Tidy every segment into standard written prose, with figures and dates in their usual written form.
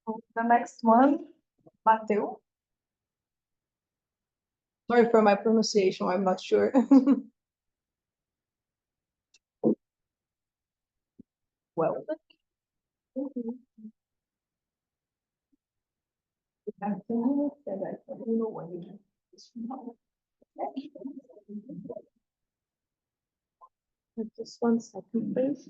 The next one, Mateo. Sorry for my pronunciation, I'm not sure. Well. Just 1 second, please.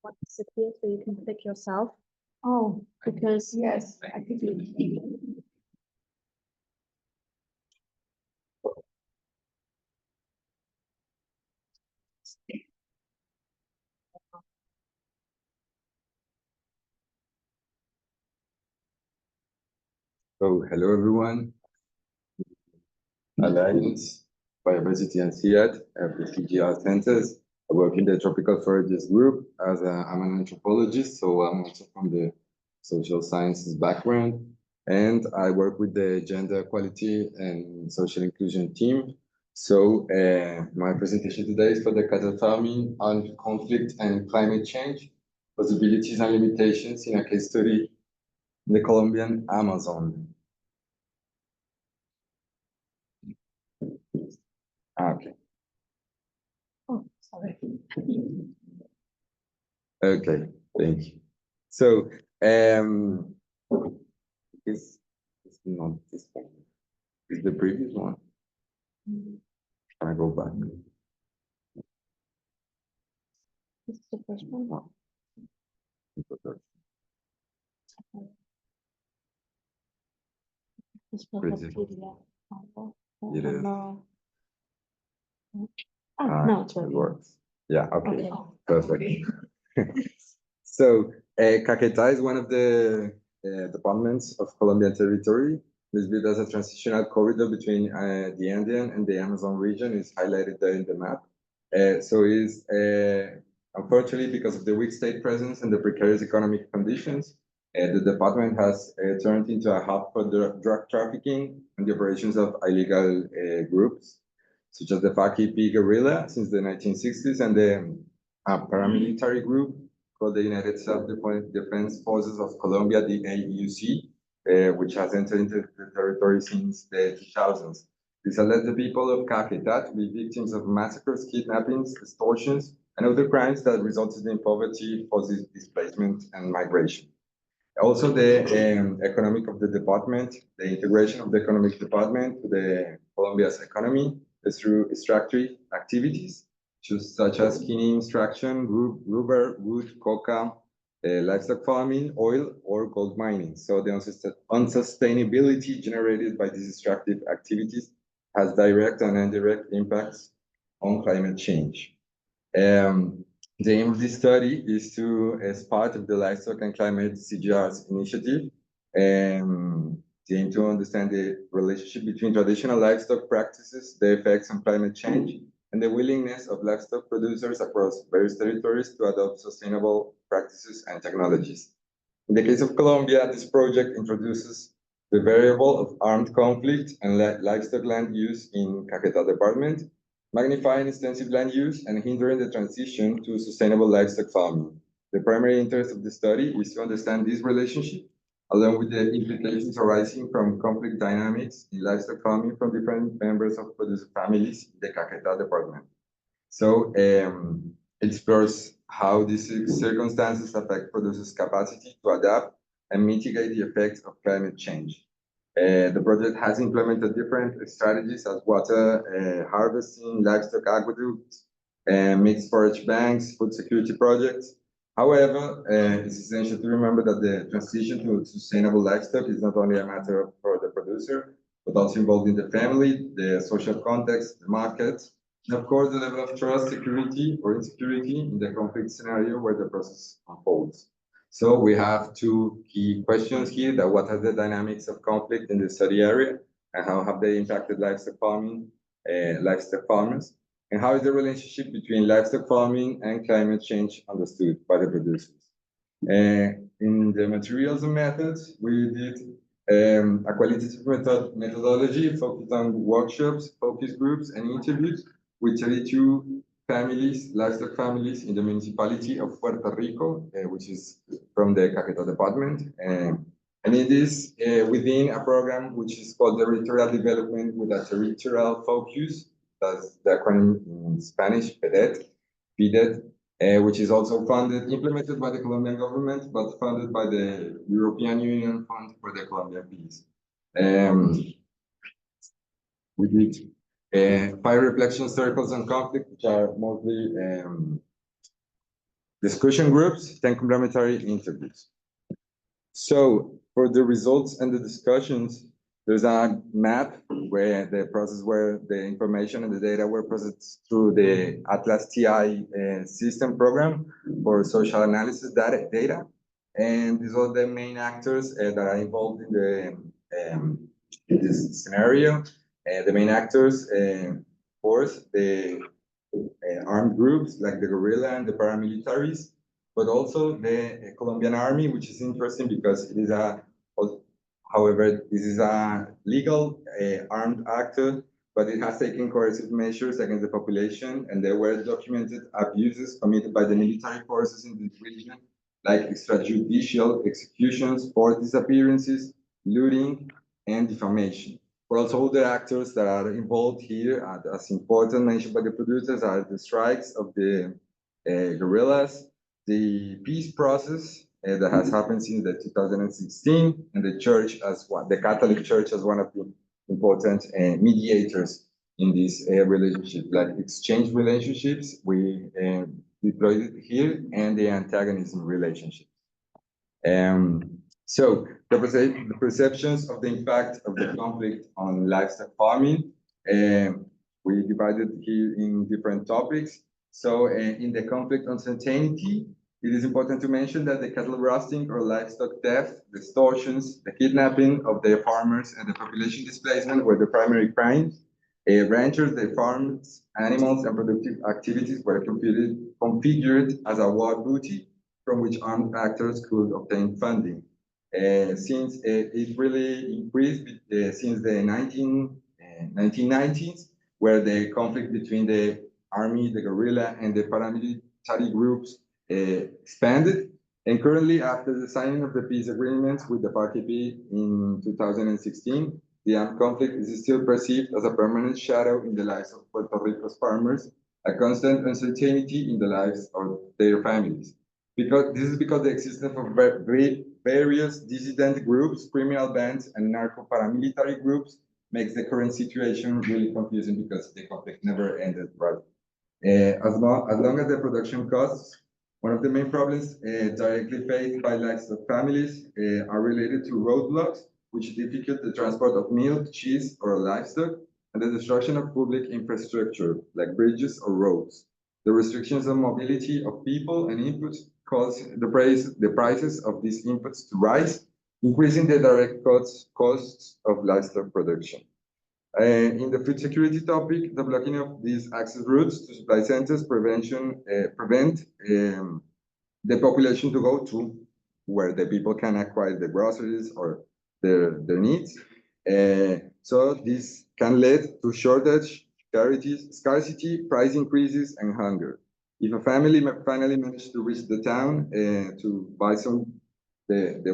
Want to sit here so you can click yourself, Oh, because yes, I think you. So, hello everyone. Alliance Biodiversity and CIAT at the PGR Centers. I work in the Tropical Forages group I'm an anthropologist, so I'm also from the social sciences background. And I work with the Gender Equality and Social Inclusion team. So my presentation today is for the cattle farming on conflict and climate change, possibilities and limitations in a case study in the Colombian Amazon. Okay. Oh, sorry. Okay, thank you. So, it's not this one. It's the previous one. Can I go back? this is the first one. No. This was Pretty. a PDF. It is. No. No, it's It working. works. Yeah, okay, Okay. perfect. So, Caquetá is one of the departments of Colombian territory. It's built as a transitional corridor between the Andean and the Amazon region. It's highlighted there in the map. So it's unfortunately, because of the weak state presence and the precarious economic conditions, the department has turned into a hub for drug trafficking and the operations of illegal groups, such as the FARC-EP guerrilla since the 1960s and the paramilitary group called the United Self-Defense Forces of Colombia, the AUC, which has entered into the territory since the 2000s. This has led the people of Caquetá to be victims of massacres, kidnappings, extortions, and other crimes that resulted in poverty, forced displacement, and migration. Also, the economic of the department, the integration of the economic department to the Colombia's economy is through extractive activities, such as quinine extraction, rubber, wood, coca, livestock farming, oil, or gold mining. So the unsustainability generated by these extractive activities has direct and indirect impacts on climate change. The aim of this study is to, as part of the Livestock and Climate CGR's initiative, the aim to understand the relationship between traditional livestock practices, the effects on climate change, and the willingness of livestock producers across various territories to adopt sustainable practices and technologies. In the case of Colombia, this project introduces the variable of armed conflict and livestock land use in Caquetá department, magnifying extensive land use and hindering the transition to sustainable livestock farming. The primary interest of the study is to understand this relationship, along with the implications arising from conflict dynamics in livestock farming from different members of producer families in the Caquetá department. So it explores how these circumstances affect producers' capacity to adapt and mitigate the effects of climate change. The project has implemented different strategies as water harvesting, livestock aqueducts, mixed forage banks, food security projects. However, it's essential to remember that the transition to sustainable livestock is not only a matter for the producer, but also involving the family, the social context, the market, and of course, the level of trust, security, or insecurity in the conflict scenario where the process unfolds. So we have two key questions here: that what are the dynamics of conflict in the study area, and how have they impacted livestock farming, livestock farmers? And how is the relationship between livestock farming and climate change understood by the producers? In the materials and methods, we did a qualitative methodology focused on workshops, focus groups, and interviews with 32 families, livestock families in the municipality of Puerto Rico, which is from the Caquetá department. And it is within a program which is called Territorial Development with a Territorial Focus. That's the acronym in Spanish, PDET, which is also implemented by the Colombian government, but funded by the European Union Fund for the Colombian Peace. We did 5 reflection circles on conflict, which are mostly discussion groups, 10 complementary interviews. So for the results and the discussions, there's a map where the information and the data were processed through the Atlas TI system program for social analysis data. And these are the main actors that are involved in this scenario. The main actors, of course, the armed groups like the guerrilla and the paramilitaries, but also the Colombian army, which is interesting because it is however, this is a legal armed actor, but it has taken coercive measures against the population, and there were documented abuses committed by the military forces in this region, like extrajudicial executions, forced disappearances, looting, and defamation. But also the actors that are involved here, as important mentioned by the producers, are the strikes of the guerrillas, the peace process that has happened since the 2016, and the church the Catholic Church as one of the important mediators in this relationship, like exchange relationships we deployed it here, and the antagonism relationship. So the perceptions of the impact of the conflict on livestock farming, we divided here in different topics. So in the conflict uncertainty, it is important to mention that the cattle roasting or livestock theft, the extortions, the kidnapping of the farmers, and the population displacement were the primary crimes. Ranchers, their farms, animals, and productive activities were configured as a war booty from which armed actors could obtain funding. Since it really increased since the 1990s, where the conflict between the army, the guerrilla, and the paramilitary groups expanded. And currently, after the signing of the peace agreements with the FARC-EP in 2016, the armed conflict is still perceived as a permanent shadow in the lives of Puerto Rico's farmers, a constant uncertainty in the lives of their families. Because the existence of various dissident groups, criminal bands, and narco-paramilitary groups makes the current situation really confusing because the conflict never ended, right? As long as the production costs, one of the main problems directly faced by livestock families are related to roadblocks, which difficult the transport of milk, cheese, or livestock, and the destruction of public infrastructure, like bridges or roads. The restrictions on mobility of people and inputs cause the prices of these inputs to rise, increasing the direct costs of livestock production. In the food security topic, the blocking of these access routes to supply centers prevent the population to go to where the people can acquire the groceries or their needs. So this can lead to shortage, scarcity, price increases, and hunger. If a family finally manages to reach the town to buy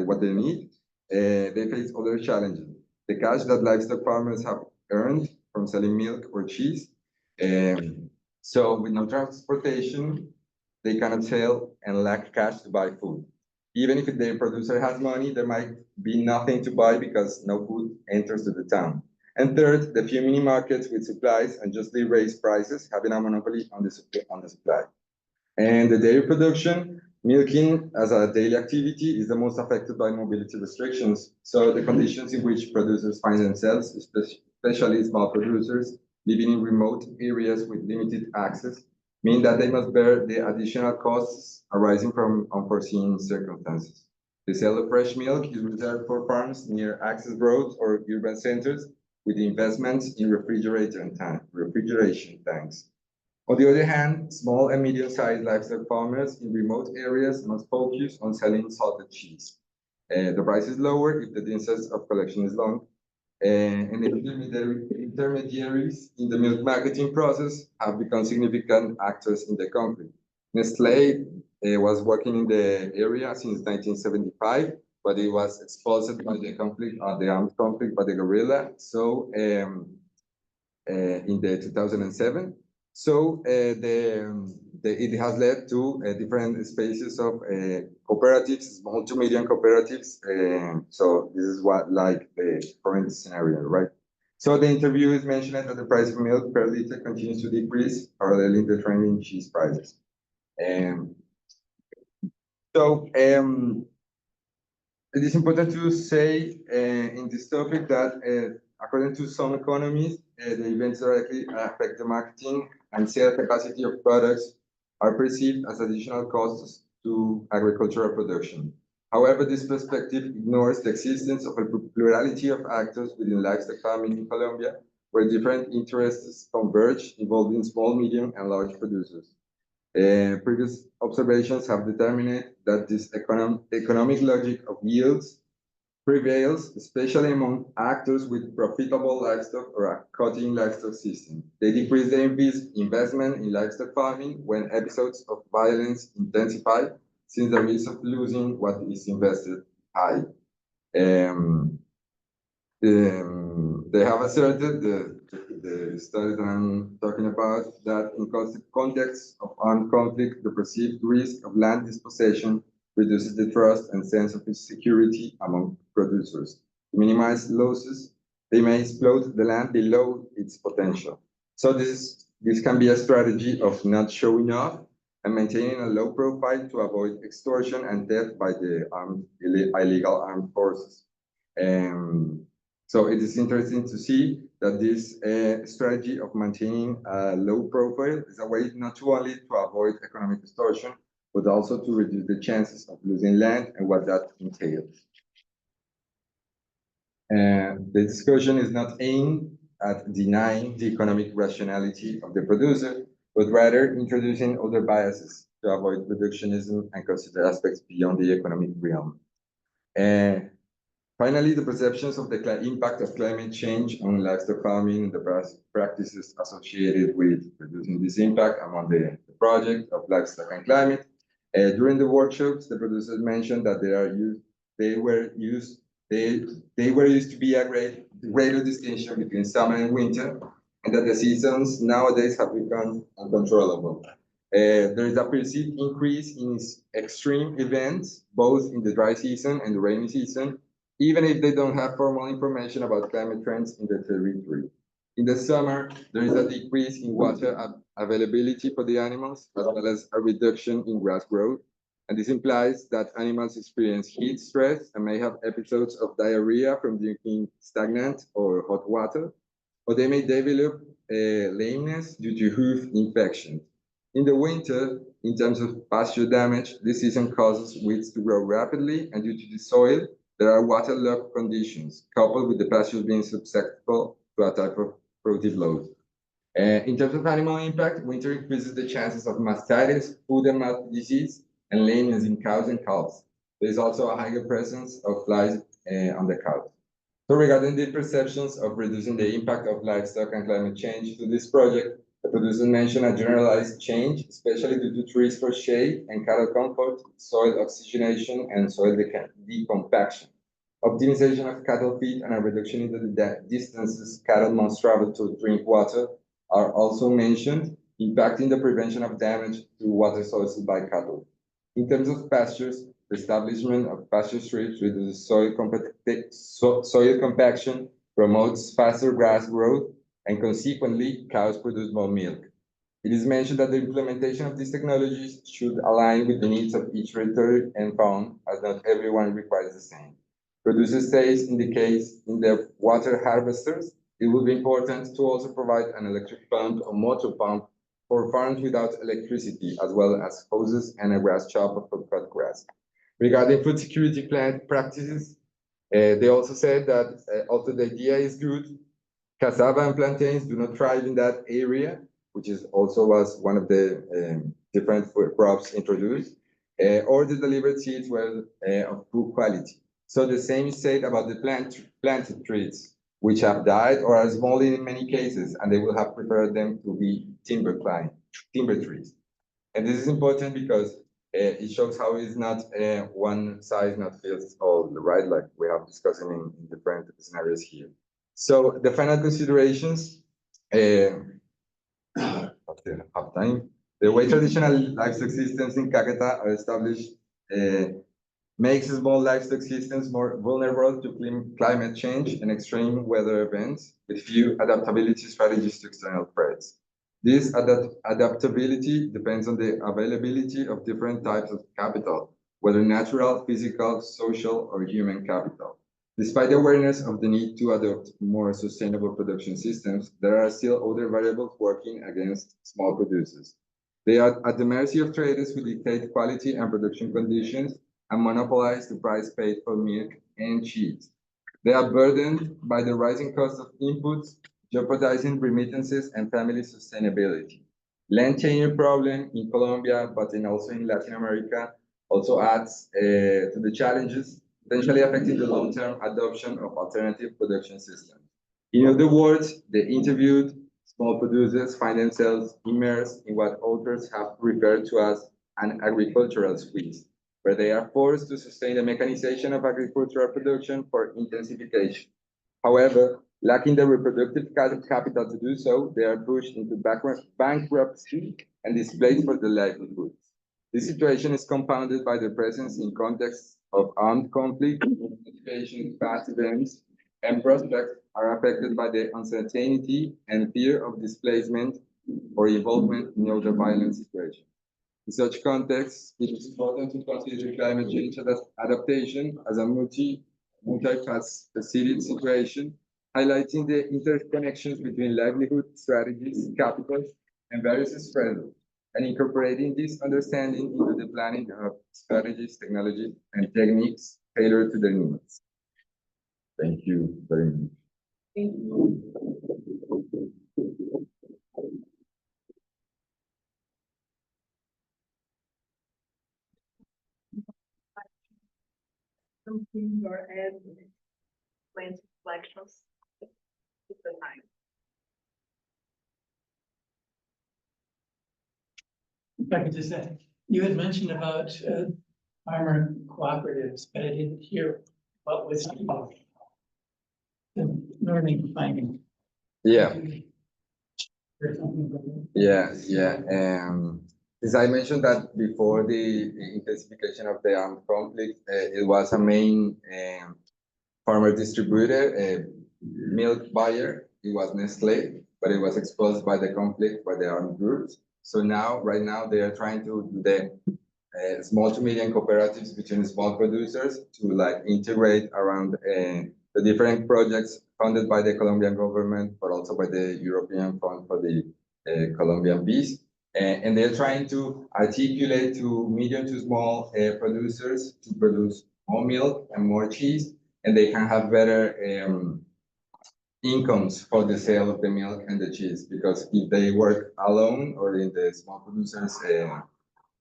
what they need, they face other challenges. The cash that livestock farmers have earned from selling milk or cheese. So with no transportation, they cannot sell and lack cash to buy food. Even if the producer has money, there might be nothing to buy because no food enters to the town. And third, the few mini markets with supplies unjustly raise prices, having a monopoly on the supply. And the dairy production, milking as a daily activity is the most affected by mobility restrictions. So the conditions in which producers find themselves, especially small producers living in remote areas with limited access, mean that they must bear the additional costs arising from unforeseen circumstances. The sale of fresh milk is reserved for farms near access roads or urban centers with investments in refrigeration tanks. On the other hand, small and medium-sized livestock farmers in remote areas must focus on selling salted cheese. The price is lower if the distance of collection is long, and the intermediaries in the milk marketing process have become significant actors in the conflict. Nestlé was working in the area since 1975, but it was expulsed by the conflict, the armed conflict by the guerrilla. So in the 2007. So it has led to different spaces of cooperatives, small to medium cooperatives. So this is what like the current scenario, right? So the interview is mentioning that the price of milk per liter continues to decrease, paralleling the trend in cheese prices. It is important to say in this topic that according to some economies, the events directly affect the marketing and sale capacity of products are perceived as additional costs to agricultural production. However, this perspective ignores the existence of a plurality of actors within livestock farming in Colombia, where different interests converge, involving small, medium, and large producers. Previous observations have determined that this economic logic of yields prevails, especially among actors with profitable livestock or a cutting livestock system. They decrease the investment in livestock farming when episodes of violence intensify, since the risk of losing what is invested high. They have asserted, the study that I'm talking about, that in context of armed conflict, the perceived risk of land dispossession reduces the trust and sense of security among producers. To minimize losses, they may exploit the land below its potential. So this can be a strategy of not showing off and maintaining a low profile to avoid extortion and theft by the illegal armed forces. So it is interesting to see that this strategy of maintaining a low profile is a way not only to avoid economic extortion, but also to reduce the chances of losing land and what that entails. The discussion is not aimed at denying the economic rationality of the producer, but rather introducing other biases to avoid reductionism and consider aspects beyond the economic realm. Finally, the perceptions of the impact of climate change on livestock farming and the practices associated with reducing this impact among the project of livestock and climate. During the workshops, the producers mentioned that they were used to be a greater distinction between summer and winter, and that the seasons nowadays have become uncontrollable. There is a perceived increase in extreme events, both in the dry season and the rainy season, even if they don't have formal information about climate trends in the territory. In the summer, there is a decrease in water availability for the animals, as well as a reduction in grass growth. And this implies that animals experience heat stress and may have episodes of diarrhea from drinking stagnant or hot water, or they may develop lameness due to hoof infections. In the winter, in terms of pasture damage, this season causes weeds to grow rapidly, and due to the soil, there are waterlogged conditions, coupled with the pastures being susceptible to a type of productive load. In terms of animal impact, winter increases the chances of mastitis, foot and mouth disease, and lameness in cows and calves. There is also a higher presence of flies on the cows. So regarding the perceptions of reducing the impact of livestock and climate change to this project, the producers mentioned a generalized change, especially due to trees for shade and cattle comfort, soil oxygenation, and soil decompaction. Optimization of cattle feed and a reduction in the distances cattle must travel to drink water are also mentioned, impacting the prevention of damage to water sources by cattle. In terms of pastures, the establishment of pasture strips reduces soil compaction, promotes faster grass growth, and consequently, cows produce more milk. It is mentioned that the implementation of these technologies should align with the needs of each territory and farm, as not everyone requires the same. Producers say in the water harvesters, it will be important to also provide an electric pump or motor pump for farms without electricity, as well as hoses and a grass chopper for cut grass. Regarding food security plant practices, they also said that although the idea is good, cassava and plantains do not thrive in that area, which is also was one of the different crops introduced, or the delivered seeds were of poor quality. So the same is said about the planted trees, which have died or are small in many cases, and they will have preferred them to be timber trees. And this is important because it shows how it's not one size not fits all, right? Like we have discussed in different scenarios here. So the final considerations, half time. The way traditional livestock systems in Caquetá are established makes small livestock systems more vulnerable to climate change and extreme weather events with few adaptability strategies to external threats. This adaptability depends on the availability of different types of capital, whether natural, physical, social, or human capital. Despite the awareness of the need to adopt more sustainable production systems, there are still other variables working against small producers. They are at the mercy of traders who dictate quality and production conditions and monopolize the price paid for milk and cheese. They are burdened by the rising cost of inputs, jeopardizing remittances and family sustainability. Land tenure problem in Colombia, but also in Latin America, also adds to the challenges, potentially affecting the long-term adoption of alternative production systems. In other words, the interviewed small producers find themselves immersed in what authors have referred to as an agricultural squeeze, where they are forced to sustain the mechanization of agricultural production for intensification. However, lacking the reproductive capital to do so, they are pushed into bankruptcy and displaced for their livelihoods. This situation is compounded by the presence in contexts of armed conflict, education, past events, and prospects are affected by the uncertainty and fear of displacement or involvement in other violent situations. In such contexts, it is important to consider climate change adaptation as a multifaceted situation, highlighting the interconnections between livelihood strategies, capital, and various stressors, and incorporating this understanding into the planning of strategies, technologies, and techniques tailored to their needs. Thank you very much. Thank you. Something or add plant reflections. It's the time. If I could just add, you had mentioned about farmer cooperatives, but I didn't hear what was the learning finding. Yeah. Or something like that. Yeah. As I mentioned that before the intensification of the armed conflict, it was a main farmer distributor, a milk buyer. It was Nestle, but it was exposed by the conflict by the armed groups. So right now, they are trying to do the small to medium cooperatives between small producers to like integrate around the different projects funded by the Colombian government, but also by the European Fund for the Colombian Peace. And they're trying to articulate to medium to small producers to produce more milk and more cheese, and they can have better incomes for the sale of the milk and the cheese. Because if they work alone or in the small producers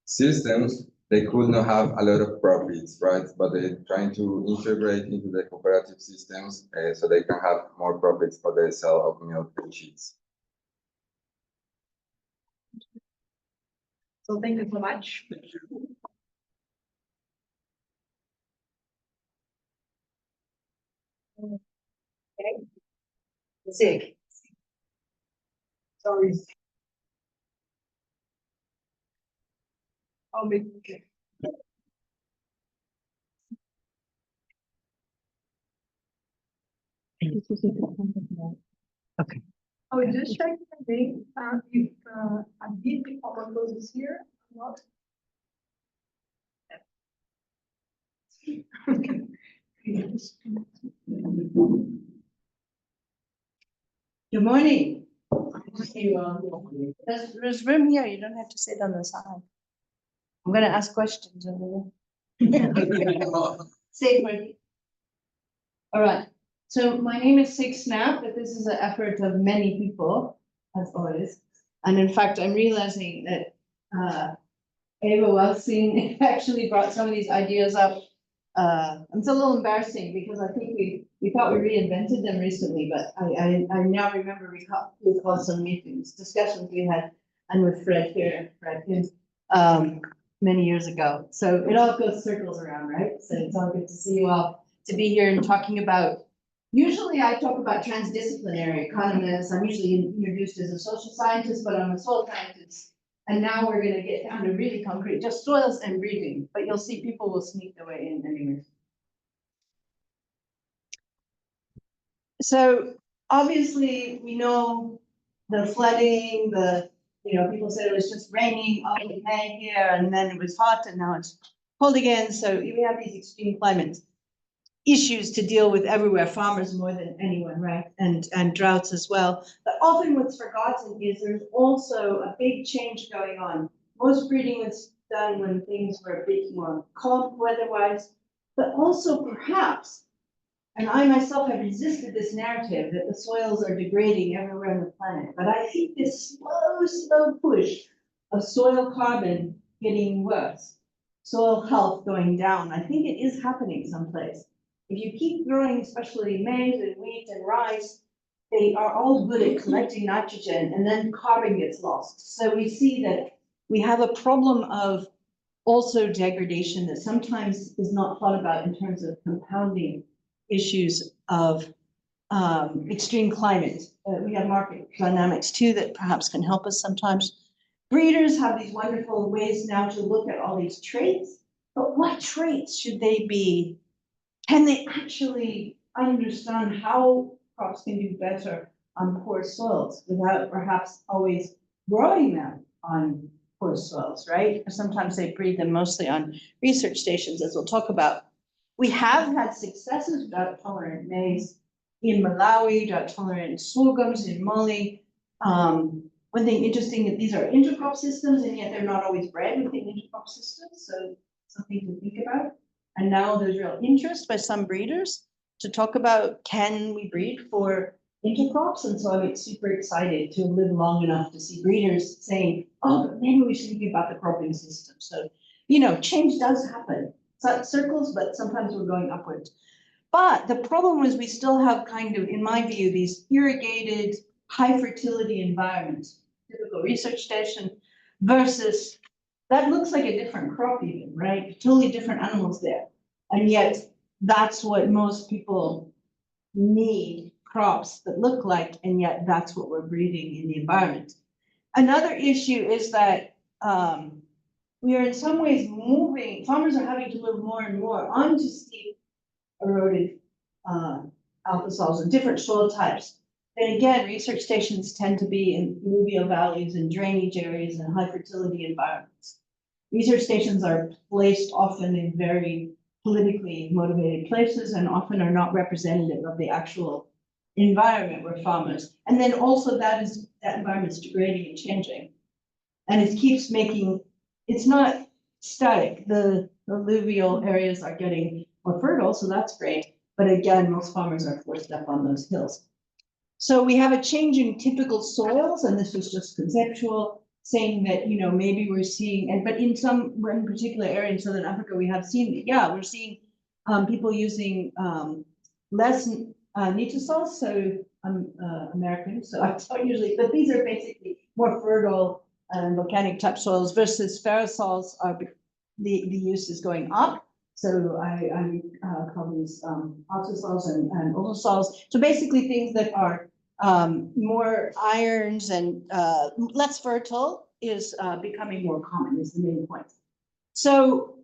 systems, they could not have a lot of profits, right? But they're trying to integrate into the cooperative systems so they can have more profits for the sale of milk and cheese. So thank you so much. Okay. Sig. Sorry. I'll make okay. Okay. I was just checking again if I did pick up on those here or not. Good morning. There's room here. You don't have to sit on the side. I'm gonna ask questions over there. Safely. All right. So my name is Sig Snap, but this is an effort of many people, as always. And in fact, I'm realizing that, Ava Welsing actually brought some of these ideas up. It's a little embarrassing because I think we thought we reinvented them recently, but I now remember we called some meetings, discussions we had, and with Fred here, many years ago. So it all goes circles around, right? So it's all good to see you all, to be here and talking about, usually I talk about transdisciplinary economists. I'm usually introduced as a social scientist, but I'm a soil scientist. And now we're gonna get down to really concrete, just soils and breathing, but you'll see people will sneak their way in anyways. So obviously, we know the flooding, people said it was just raining all in May here, and then it was hot, and now it's cold again. So we have these extreme climate issues to deal with everywhere, farmers more than anyone, right? And droughts as well. But often what's forgotten is there's also a big change going on. Most breeding was done when things were a bit more calm weather-wise, but also perhaps, and I myself have resisted this narrative that the soils are degrading everywhere on the planet, but I think this slow push of soil carbon getting worse, soil health going down, I think it is happening someplace. If you keep growing, especially maize and wheat and rice, they are all good at collecting nitrogen, and then carbon gets lost. So we see that we have a problem of also degradation that sometimes is not thought about in terms of compounding issues of extreme climate. We have market dynamics too that perhaps can help us sometimes. Breeders have these wonderful ways now to look at all these traits, but what traits should they be? Can they actually understand how crops can do better on poor soils without perhaps always growing them on poor soils, right? Or sometimes they breed them mostly on research stations, as we'll talk about. We have had successes with drought-tolerant maize in Malawi, drought-tolerant sorghums in Mali. One thing interesting that these are intercrop systems, and yet they're not always bred within intercrop systems, so something to think about. And now there's real interest by some breeders to talk about, can we breed for intercrops? And so I'm super excited to live long enough to see breeders saying, oh, but maybe we should think about the cropping system. So, change does happen. It's not circles, but sometimes we're going upwards. But the problem is we still have kind of, in my view, these irrigated, high fertility environments, typical research station, versus that looks like a different crop even, right? Totally different animals there. And yet that's what most people need, crops that look like, and yet that's what we're breeding in the environment. Another issue is that we are in some ways moving, farmers are having to live more and more onto steep eroded alpha soils and different soil types. And again, research stations tend to be in alluvial valleys and drainage areas and high fertility environments. Research stations are placed often in very politically motivated places and often are not representative of the actual environment where farmers. And then also that environment's degrading and changing. And it keeps making, it's not static. The alluvial areas are getting more fertile, so that's great. But again, most farmers are forced up on those hills. So we have a change in typical soils, and this was just conceptual, saying that, maybe we're seeing, but in one particular area in Southern Africa, we have seen, we're seeing people using less nitrosols, so I'm American, so I don't usually, but these are basically more fertile volcanic type soils versus ferrosols the use is going up. So I call these autosols and autosols. So basically things that are more irons and less fertile is becoming more common is the main point. So,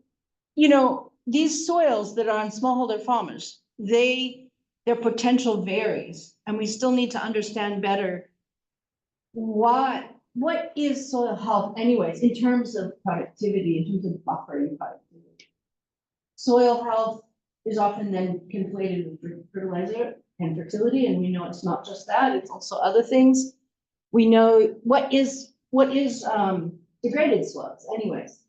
these soils that are on smallholder farmers, their potential varies, and we still need to understand better what is soil health anyways, in terms of productivity, in terms of buffering productivity. Soil health is often then conflated with fertilizer and fertility, and we know it's not just that, it's also other things. We know what is degraded soils anyways.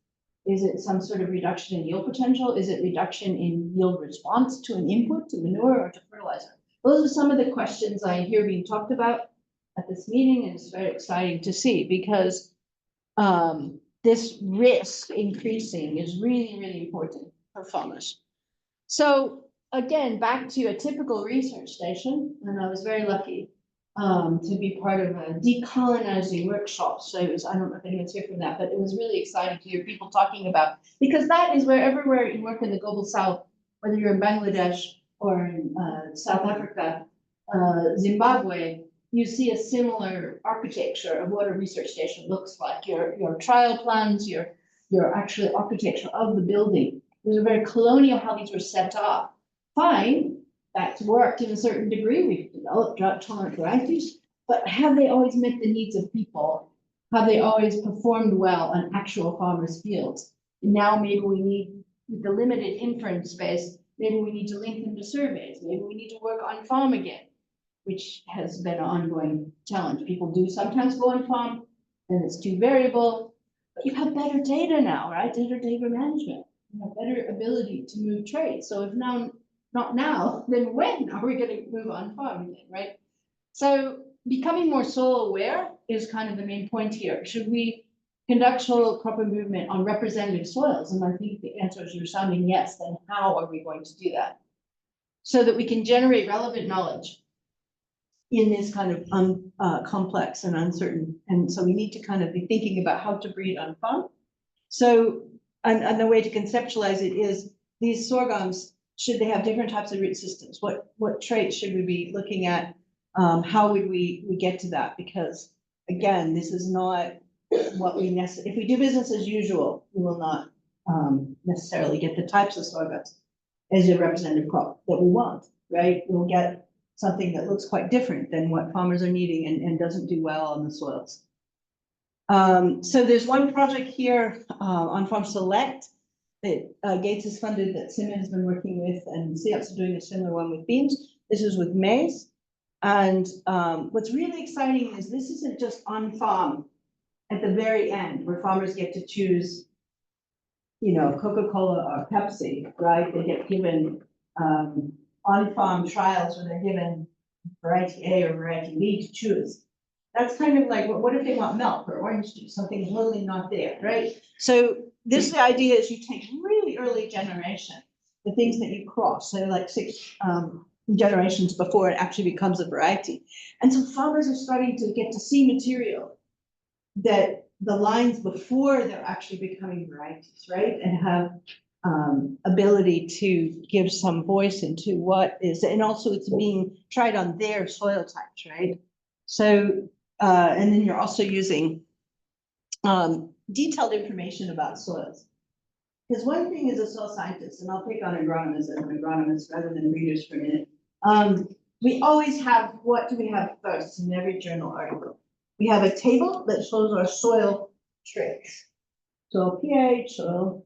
Is it some sort of reduction in yield potential? Is it reduction in yield response to an input, to manure or to fertilizer? Those are some of the questions I hear being talked about. at this meeting, and it's very exciting to see because this risk increasing is really, really important for farmers. So again, back to a typical research station, and I was very lucky to be part of a decolonizing workshop. So it was, I don't know if anyone's here from that, but it was really exciting to hear people talking about, because that is where everywhere you work in the global south, whether you're in Bangladesh or in South Africa, Zimbabwe, you see a similar architecture of what a research station looks like. Your trial plans, your actual architecture of the building. These are very colonial how these were set up. Fine, that's worked in a certain degree. We've developed drought-tolerant varieties, but have they always met the needs of people? Have they always performed well on actual farmers' fields? Now maybe we need, with the limited inference space, maybe we need to link them to surveys. Maybe we need to work on farm again, which has been an ongoing challenge. People do sometimes go on farm, and it's too variable, but you have better data now, right? Better data management. You have better ability to move trade. So if now, not now, then when are we going to move on farm again, right? So becoming more soil aware is kind of the main point here. Should we conduct soil proper movement on representative soils? And I think the answer is resounding yes. Then how are we going to do that? So that we can generate relevant knowledge in this kind of complex and uncertain. And so we need to kind of be thinking about how to breed on farm. So, and the way to conceptualize it is these sorghums, should they have different types of root systems? What traits should we be looking at? How would we get to that? Because again, this is not what we necessarily, if we do business as usual, we will not necessarily get the types of sorghums as a representative crop that we want, right? We'll get something that looks quite different than what farmers are needing and doesn't do well on the soils. So there's one project here on Farm Select that Gates has funded that Simmons has been working with, and CEOPS are doing a similar one with beans. This is with maize. And what's really exciting is this isn't just on farm at the very end where farmers get to choose, you know, Coca-Cola or Pepsi, right? They get given on-farm trials where they're given variety A or variety B to choose. That's kind of like, what if they want milk or orange juice? Something's literally not there, right? So this the idea is you take really early generation, the things that you cross, so like 6 generations before it actually becomes a variety. And so farmers are starting to get to see material that the lines before they're actually becoming varieties, right? And have ability to give some voice into what is, and also it's being tried on their soil types, right? So, and then you're also using detailed information about soils. Because one thing is a soil scientist, and I'll pick on agronomists as an agronomist rather than readers for a minute. We always have, what do we have first in every journal article? We have a table that shows our soil traits. Soil pH, soil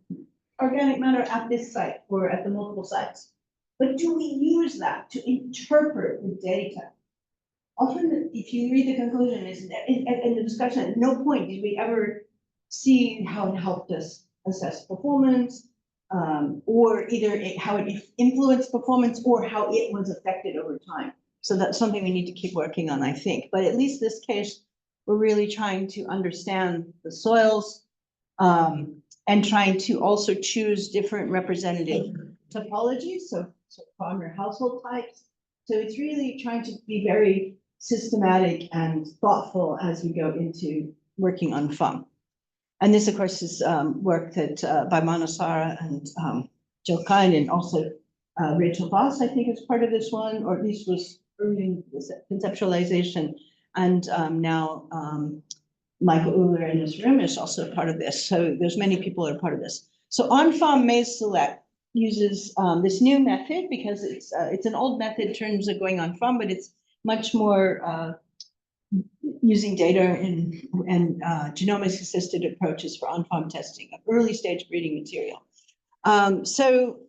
organic matter at this site or at the multiple sites. But do we use that to interpret the data? Often, if you read the conclusion, is in the discussion, at no point did we ever see how it helped us assess performance, or either how it influenced performance or how it was affected over time. So that's something we need to keep working on, I think. But at least this case, we're really trying to understand the soils and trying to also choose different representative topologies, so farmer household types. So it's really trying to be very systematic and thoughtful as we go into working on farm. And this, of course, is work that by Manasara and Jill Kine, and also Rachel Voss, I think, is part of this one, or at least was early conceptualization. And now Michael Uhler in this room is also part of this. So there's many people that are part of this. So on-farm maize select uses this new method because it's an old method in terms of going on farm, but it's much more using data and genomics assisted approaches for on-farm testing of early stage breeding material. So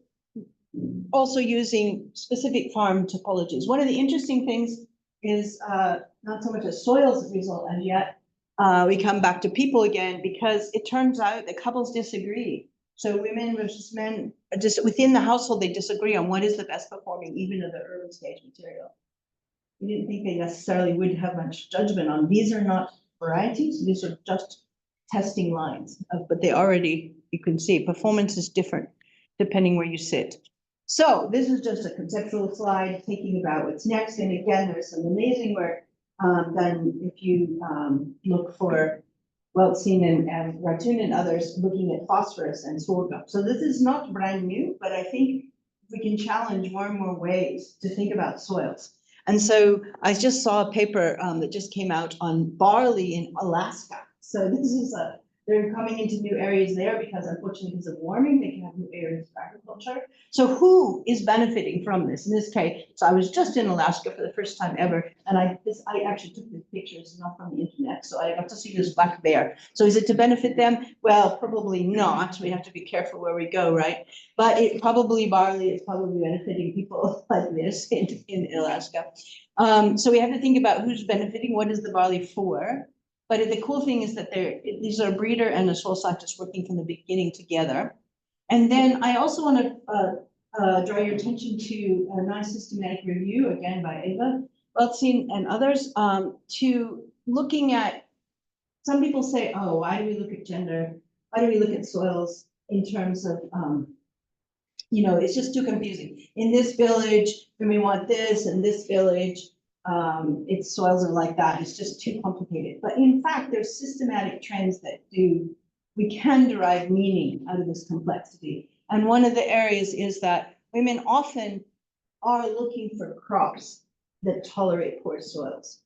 also using specific farm topologies. One of the interesting things is not so much a soils result as yet. We come back to people again because it turns out that couples disagree. So women versus men, just within the household, they disagree on what is the best performing, even of the early stage material. we didn't think they necessarily would have much judgment on. These are not varieties, these are just testing lines, but they already, you can see, performance is different depending where you sit. So this is just a conceptual slide thinking about what's next. And again, there's some amazing work done if you look for Weltzin and Ratun and others looking at phosphorus and sorghum. So this is not brand new, but I think we can challenge more and more ways to think about soils. And so I just saw a paper that just came out on barley in Alaska. So this is they're coming into new areas there because unfortunately because of warming, they can have new areas of agriculture. So who is benefiting from this? In this case, so I was just in Alaska for the first time ever, and I actually took this picture, it's not from the internet, so I got to see this black bear. So is it to benefit them? Well, probably not. We have to be careful where we go, right? But barley is probably benefiting people like this in Alaska. So we have to think about who's benefiting, what is the barley for? But the cool thing is that these are a breeder and a soil scientist working from the beginning together. And then I also want to draw your attention to a nice systematic review, again by Eva Weltzin and others, to looking at, some people say, oh, why do we look at gender? Why do we look at soils in terms of, it's just too confusing. In this village, when we want this, and this village, its soils are like that. It's just too complicated. But in fact, there's systematic trends that we can derive meaning out of this complexity. And one of the areas is that women often are looking for crops that tolerate poor soils.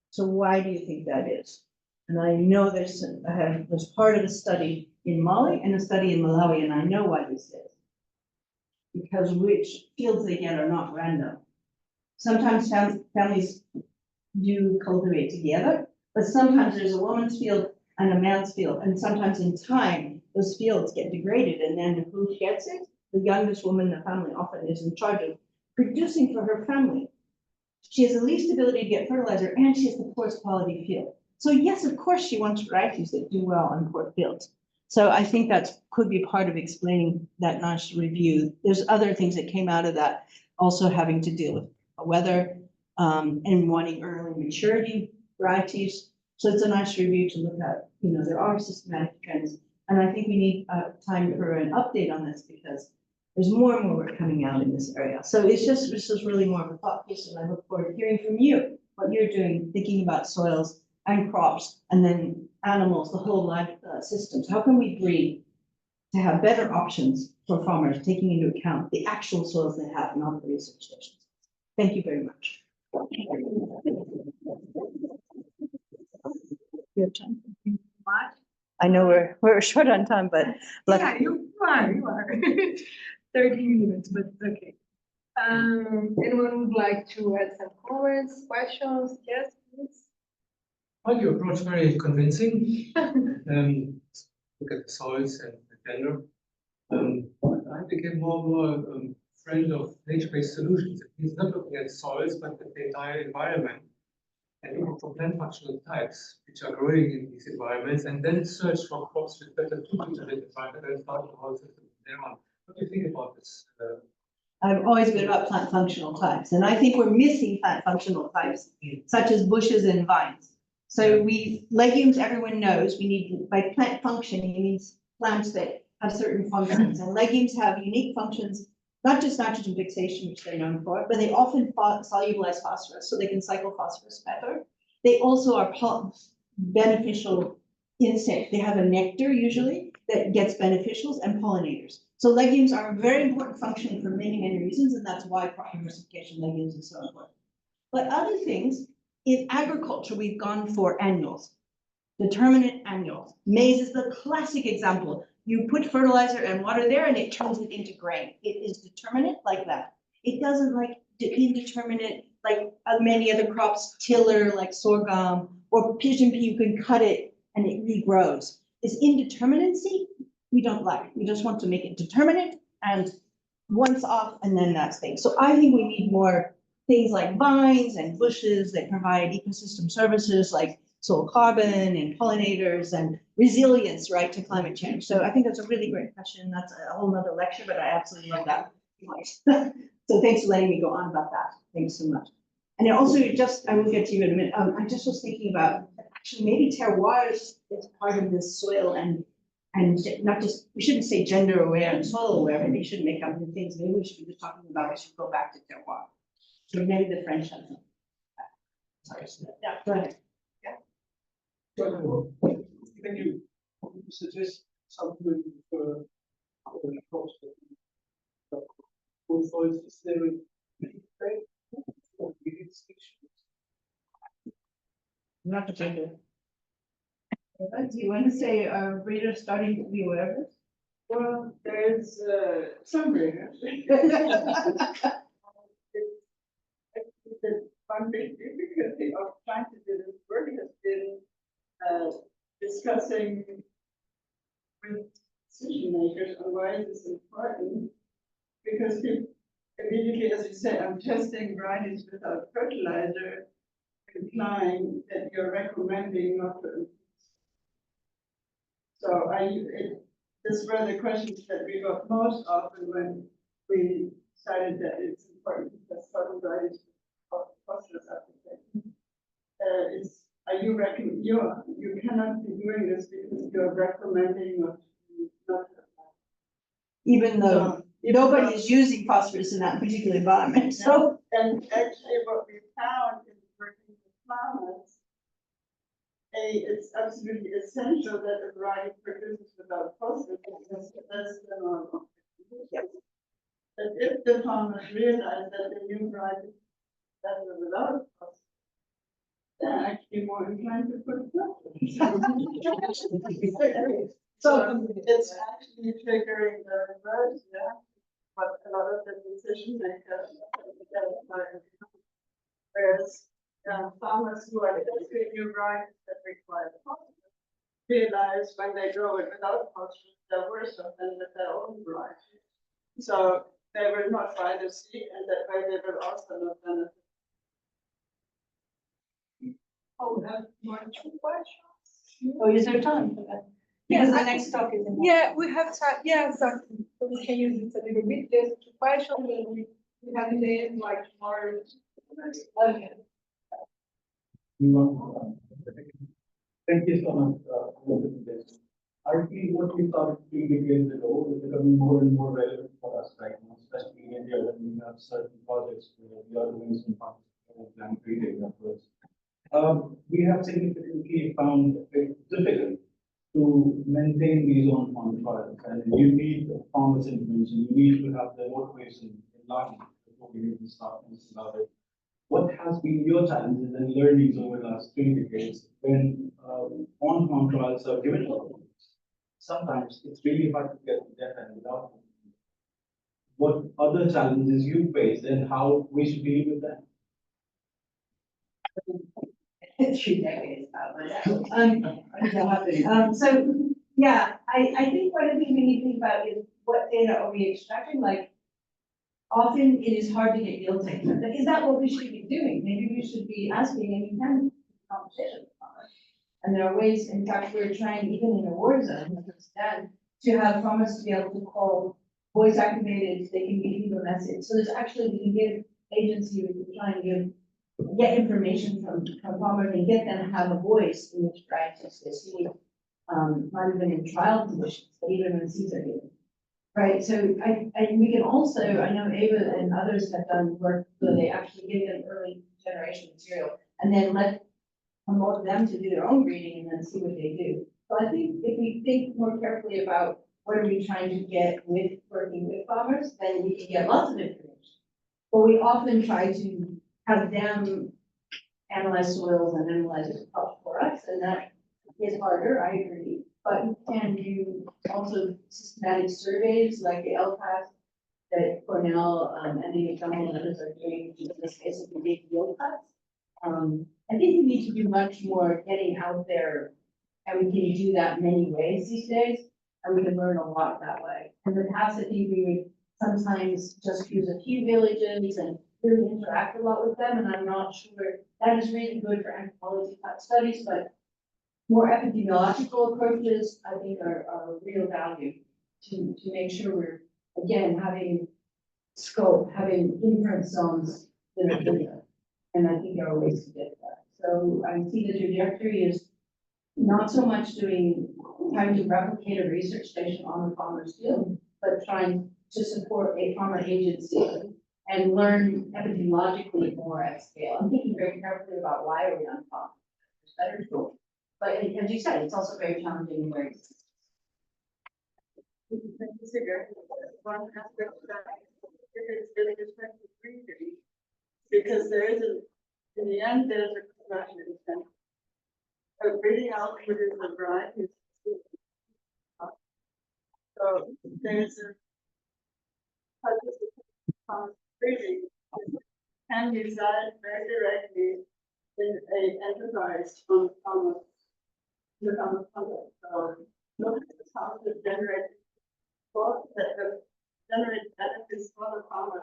So why do you think that is? And I know I was part of a study in Mali and a study in Malawi, and I know why this is. Because which fields they get are not random. Sometimes families do cultivate together, but sometimes there's a woman's field and a man's field. And sometimes in time, those fields get degraded, and then who gets it? The youngest woman in the family often is in charge of producing for her family. She has the least ability to get fertilizer, and she has the poorest quality field. So yes, of course, she wants varieties that do well on poor fields. So I think that could be part of explaining that nice review. There's other things that came out of that also having to deal with weather and wanting early maturity varieties. So it's a nice review to look at. There are systematic trends, and I think we need time for an update on this because there's more and more work coming out in this area. So this is really more of a thought piece, and I look forward to hearing from you what you're doing, thinking about soils and crops, and then animals, the whole life systems. How can we breed to have better options for farmers, taking into account the actual soils they have, not the research stations? Thank you very much. You have time? What? I know we're short on time, but Yeah, you are. 30 minutes, but okay. Anyone would like to add some comments, questions? Yes, please. Well, your approach very convincing. Look at the soils and the gender. I became more and more friend of nature-based solutions. He's not looking at soils, but at the entire environment, and looking for plant functional types which are growing in these environments, and then search for crops with better tools to identify and start the whole system thereon. What do you think about this? I've always been about plant functional types, and I think we're missing plant functional types, such as bushes and vines. So legumes, everyone knows, we need, by plant function, it means plants that have certain functions, and legumes have unique functions, not just nitrogen fixation, which they're known for, but they often solubilize phosphorus, so they can cycle phosphorus better. They also are beneficial insect. They have a nectar usually that gets beneficials and pollinators. So legumes are a very important function for many, many reasons, and that's why crop diversification legumes is so important. But other things, in agriculture, we've gone for annuals, determinate annuals. Maize is the classic example. You put fertilizer and water there and it turns it into grain. It is determinate like that. It doesn't like indeterminate like many other crops, tiller like sorghum or pigeon pea, you can cut it and it regrows. This indeterminacy, we don't like. We just want to make it determinate and once off and then that's thing. So I think we need more things like vines and bushes that provide ecosystem services like soil carbon and pollinators and resilience, right, to climate change. So I think that's a really great question. That's a whole nother lecture, but I absolutely love that. So thanks for letting me go on about that. Thanks so much. And it also just, I will get to you in a minute, I just was thinking about, actually, maybe terroir is part of this soil and not just, we shouldn't say gender aware and soil aware, maybe we shouldn't make up new things, maybe we should be just talking about, we should go back to terroir. So maybe the French have some. Sorry, yeah, go ahead. Can you suggest something for the approach that both sides is there with Not particular. Do you want to say, are readers starting to be aware of this? Well, there's some readers. The one big difficulty of trying to do this work has been discussing with decision makers on why this is important. Because people immediately, as you say, I'm testing varieties without fertilizer, implying that you're recommending not to. So these were the questions that we got most often when we decided that it's important to test certain varieties of phosphorus application. You cannot be doing this because you're recommending not to. Even though nobody is using phosphorus in that particular environment, so. And actually what we found in working with farmers, it's absolutely essential that a variety produces without phosphorus because that's the normal. But if the farmers realize that the new variety is better without phosphorus, they're actually more inclined to put phosphorus. So it's actually triggering the reverse, yeah. But a lot of the decision makers, whereas farmers who are testing new varieties that require phosphorus realize when they grow it without phosphorus, they're worse off than with their own variety. So they will not buy the seed, and that way they will also not benefit. Oh, we have more two questions. Oh, is there time for that? Because the next talk is in. Yeah, we have time, yeah, exactly. So we can use this a little bit, there's two questions, and we have in the end, like, tomorrow. Okay. Thank you so much for the presentation. I feel what we started 3 decades ago is becoming more and more relevant for us right now, especially in India when we have certain projects where we are doing some plant breeding efforts. We have significantly found it difficult to maintain these on-farm trials, and you need farmers' intervention, you need to have their motivation in line before we even start thinking about it. What has been your challenges and learnings over the last 3 decades when on-farm trials are given? Sometimes it's really hard to get the data without them. What other challenges you face and how we should deal with that? 3 decades, so, yeah, I think one of the things we need to think about is what data are we extracting, like, often it is hard to get yield data, but is that what we should be doing? Maybe we should be asking, and you can competition with farmers. And there are ways, in fact, we're trying, even in a war zone, like it's done, to have farmers to be able to call voice activated, they can give you a message. So there's actually, we can give agency, we can try and get information from farmers and get them to have a voice in which practice they see, not even in trial conditions, but even when seeds are given. Right, so we can also, I know Ava and others have done work where they actually give them early generation material and then promote them to do their own breeding and then see what they do. So I think if we think more carefully about what are we trying to get with working with farmers, then we can get lots of information. But we often try to have them analyze soils and analyze it for us, and that is harder, I agree. But you can do also systematic surveys like the LPAS that Cornell and the McDonald and others are doing, in this case of the big yield cuts. I think we need to do much more getting out there, and we can do that many ways these days, and we can learn a lot that way. In the past, I think we would sometimes just use a few villages and really interact a lot with them, and I'm not sure that is really good for anthropology studies, but more epidemiological approaches, I think, are real value to make sure we're, again, having scope, having inference zones that are bigger. And I think there are ways to get that. So I see the trajectory is not so much trying to replicate a research station on the farmer's field, but trying to support a farmer agency and learn epidemiologically more at scale. I'm thinking very carefully about why are we on farm? There's better tools. But as you said, it's also very challenging in ways. Consider one aspect of that, if it's with respect to breeding, because there is in the end, there's a compression intent. A breeding output is a variety. So there's a breeding can reside very directly in a enterprise on the farmer's product. So look at the how to generate generate benefits for the farmer.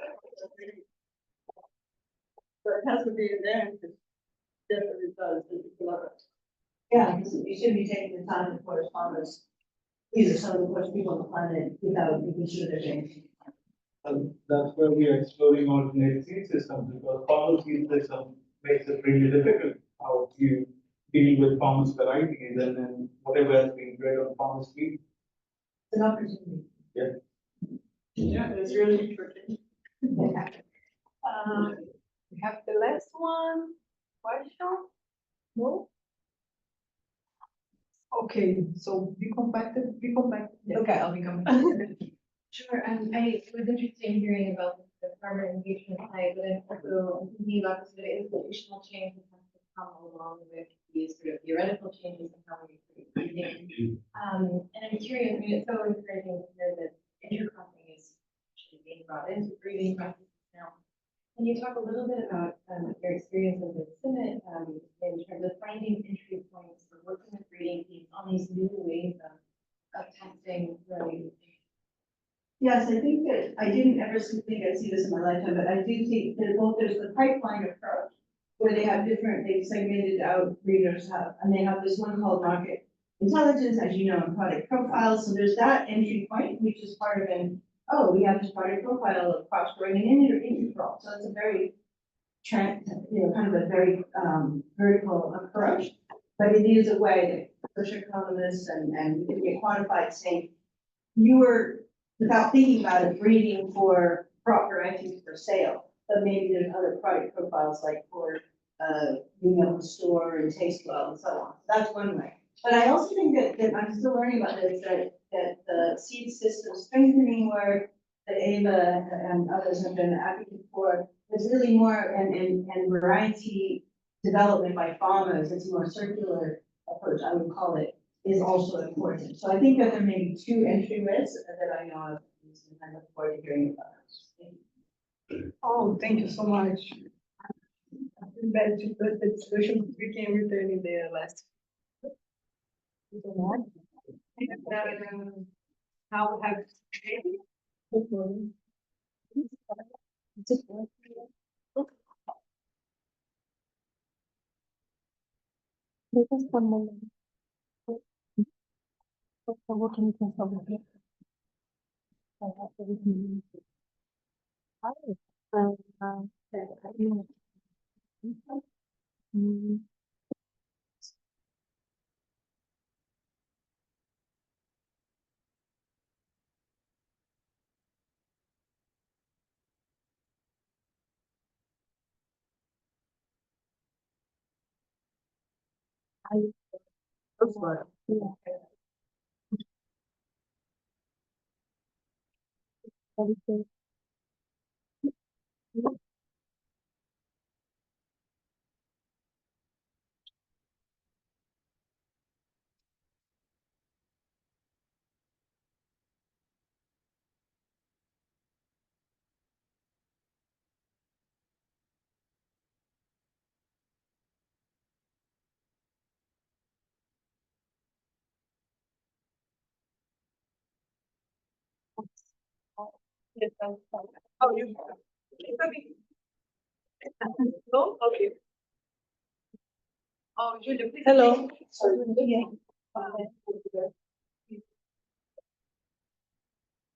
So it has to be in there and get the results and deliver it. Yeah, because you should be taking the time to forest farmers. These are some of the worst people on the planet without making sure they're getting. And that's where we are exploring alternate seed systems, because farmer seed system makes it really difficult how to deal with farmers' varieties and then whatever has been bred on farmers' feed. It's an opportunity. Yeah, it's really tricky. We have the last one, question? No? Okay, so be compacted. Okay, I'll be compacted. Sure, it was interesting hearing about the farmer engagement side, but I'm also thinking about the sort of institutional change that has to come along with these sort of theoretical changes in how we create breeding. And I'm curious, I mean, it's so encouraging to hear that intercropping is actually being brought into breeding practices now. Can you talk a little bit about your experiences at Summit in terms of finding entry points for working with breeding teams on these new ways of testing really? Yes, I think that I didn't ever think I'd see this in my lifetime, but I do think that there's the pipeline approach where they segmented out breeders and they have this one called market intelligence, as you know, and product profiles. So there's that entry point, which is part of we have this product profile of crops growing an intercrop. So it's a very kind of a very vertical approach, but it is a way that social economists and it can get quantified saying you were, without thinking about it, breeding for crop varieties for sale, but maybe there's other product profiles like for being able to store and taste well and so on. That's one way. But I also think that I'm still learning about this, that the seed system strengthening work that Ava and others have been advocating for is really more and variety development by farmers. It's a more circular approach, I would call it, is also important. So I think that there may be two entryways that I know of, and I look forward to hearing about it. Oh, thank you so much. I feel bad to put the discussion, we can return in the last. How have. Just one moment. What can you think of it? Yes, I'm sorry. Oh, you. No, okay. Oh, Julia, please. Hello.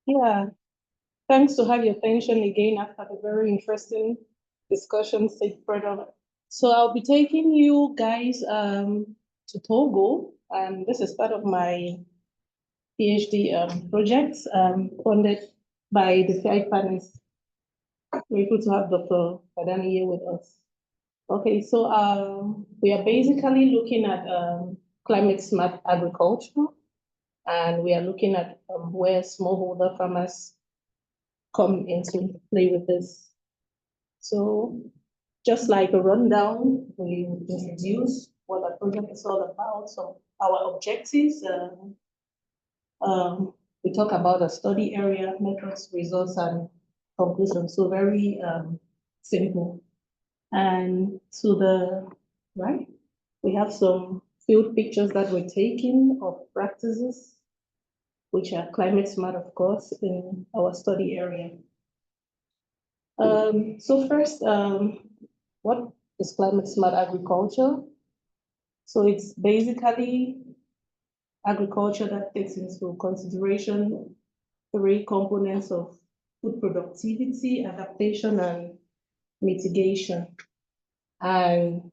Yeah, thanks to have your attention again after the very interesting discussions take further So I'll be taking you guys to Togo, and this is part of my PhD project funded by the FII partners. We're able to have Dr. Badani here with us. Okay, so we are basically looking at climate smart agriculture, and we are looking at where smallholder farmers come into play with this. So just like a rundown, we introduce what the project is all about, so our objectives. We talk about the study area, methods, results, and conclusions. So very simple. And to the right, we have some field pictures that we're taking of practices, which are climate smart, of course, in our study area. So first, what is climate smart agriculture? So it's basically agriculture that takes into consideration three components of food productivity, adaptation, and mitigation. And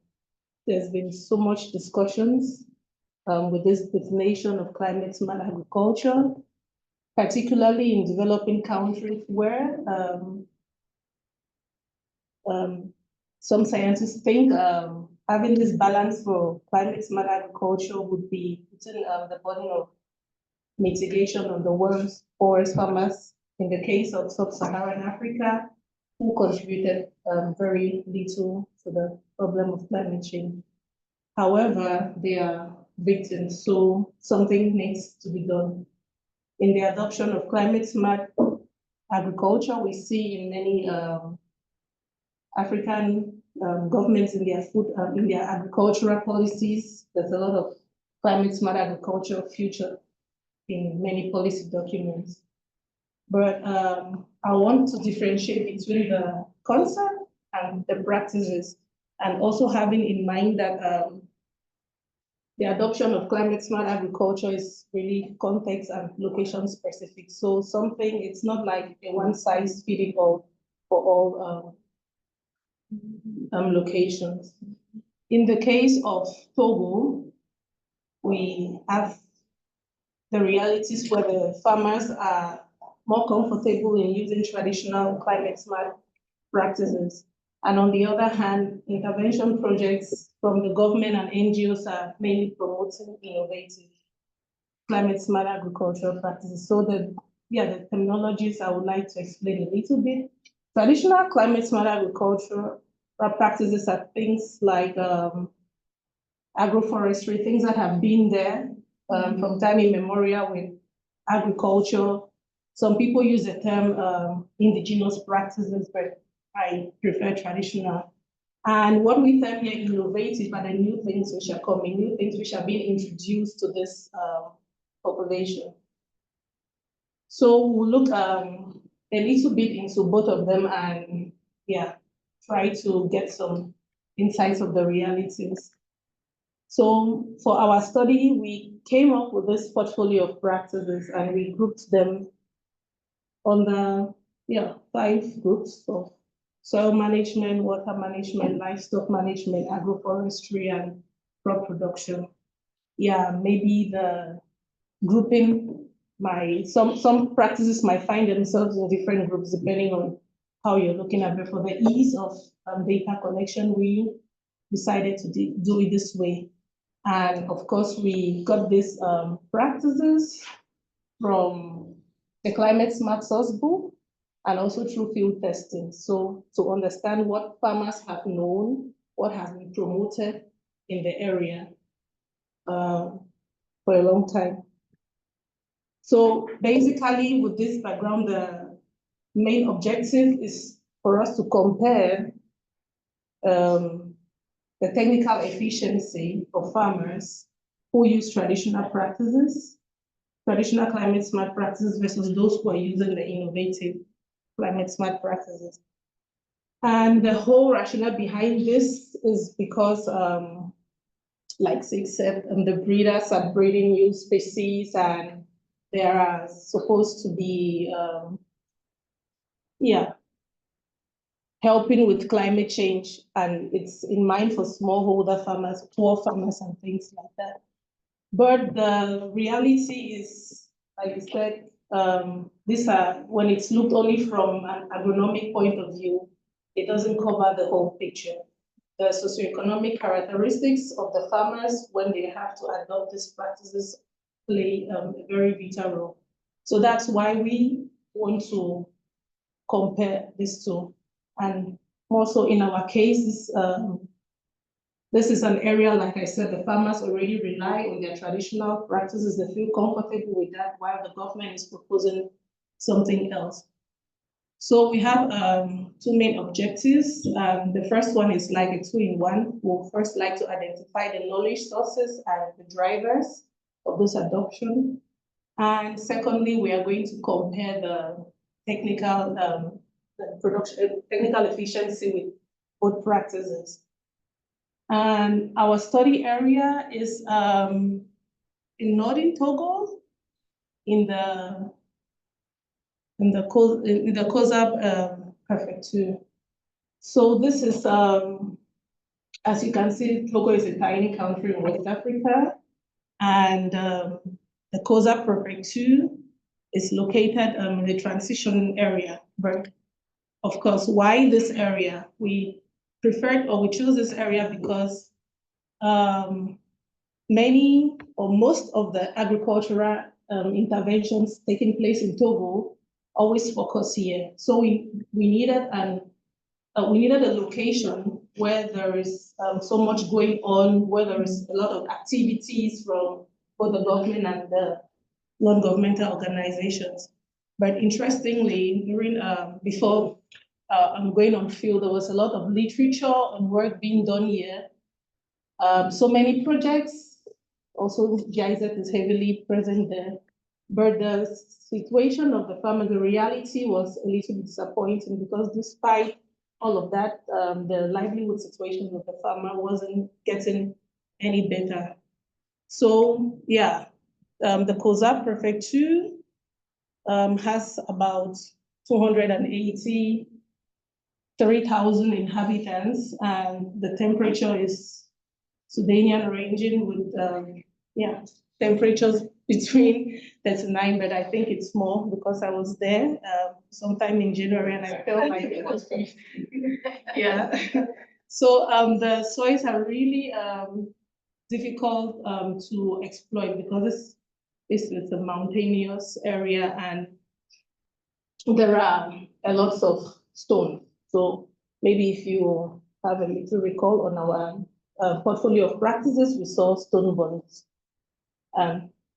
there's been so much discussions with this definition of climate smart agriculture, particularly in developing countries where some scientists think having this balance for climate smart agriculture would be putting the burden of mitigation on the world's poorest farmers in the case of sub-Saharan Africa, who contributed very little to the problem of climate change. However, they are victims, so something needs to be done. In the adoption of climate smart agriculture, we see in many African governments in their food, in their agricultural policies, there's a lot of climate smart agriculture future in many policy documents. But I want to differentiate between the concept and the practices, and also having in mind that the adoption of climate smart agriculture is really context and location specific. So something, it's not like a one size fitting all for all locations. In the case of Togo, we have the realities where the farmers are more comfortable in using traditional climate smart practices. And on the other hand, intervention projects from the government and NGOs are mainly promoting innovative climate smart agricultural practices. So the terminologies I would like to explain a little bit. Traditional climate smart agriculture practices are things like agroforestry, things that have been there from time immemorial with agriculture. Some people use the term indigenous practices, but I prefer traditional. And what we term here innovative are the new things which are coming, new things which are being introduced to this population. So we'll look a little bit into both of them and try to get some insights of the realities. So for our study, we came up with this portfolio of practices and we grouped them under 5 groups of soil management, water management, livestock management, agroforestry, and crop production. Maybe the grouping some practices might find themselves in different groups depending on how you're looking at it. For the ease of data collection, we decided to do it this way. And of course, we got these practices from the Climate Smart Source Book and also through field testing. So to understand what farmers have known, what has been promoted in the area for a long time. So basically with this background, the main objective is for us to compare the technical efficiency of farmers who use traditional practices, traditional climate smart practices versus those who are using the innovative climate smart practices. And the whole rationale behind this is because, like Six said, the breeders are breeding new species and there are supposed to be, helping with climate change, and it's in mind for smallholder farmers, poor farmers, and things like that. But the reality is, like I said, these are, when it's looked only from an agronomic point of view, it doesn't cover the whole picture. The socioeconomic characteristics of the farmers when they have to adopt these practices play a very vital role. So that's why we want to compare these two. And also in our case, this is an area, like I said, the farmers already rely on their traditional practices. They feel comfortable with that while the government is proposing something else. So we have two main objectives. The first one is like a two-in-one. We'll first like to identify the knowledge sources and the drivers of this adoption. And secondly, we are going to compare the technical technical efficiency with both practices. And our study area is in northern Togo, in the Kozab prefecture. So this is, as you can see, Togo is a tiny country in West Africa, and the Kozab prefecture is located in the transition area. But of course, why this area? We preferred, or we chose this area because many or most of the agricultural interventions taking place in Togo always focus here. So we needed a location where there is so much going on, where there is a lot of activities from both the government and the non-governmental organizations. But interestingly, during before I'm going on field, there was a lot of literature and work being done here. So many projects, also GIZ is heavily present there. But the situation of the farmer, the reality was a little bit disappointing because despite all of that, the livelihood situation of the farmer wasn't getting any better. So yeah, the Kozab prefecture has about 283,000 inhabitants, and the temperature is Sudanian ranging with temperatures between 39, but I think it's more because I was there sometime in January and I felt like it was 50. Yeah. So the soils are really difficult to exploit because this is a mountainous area and there are a lot of stones. So maybe if you have a little recall on our portfolio of practices, we saw stone bonds,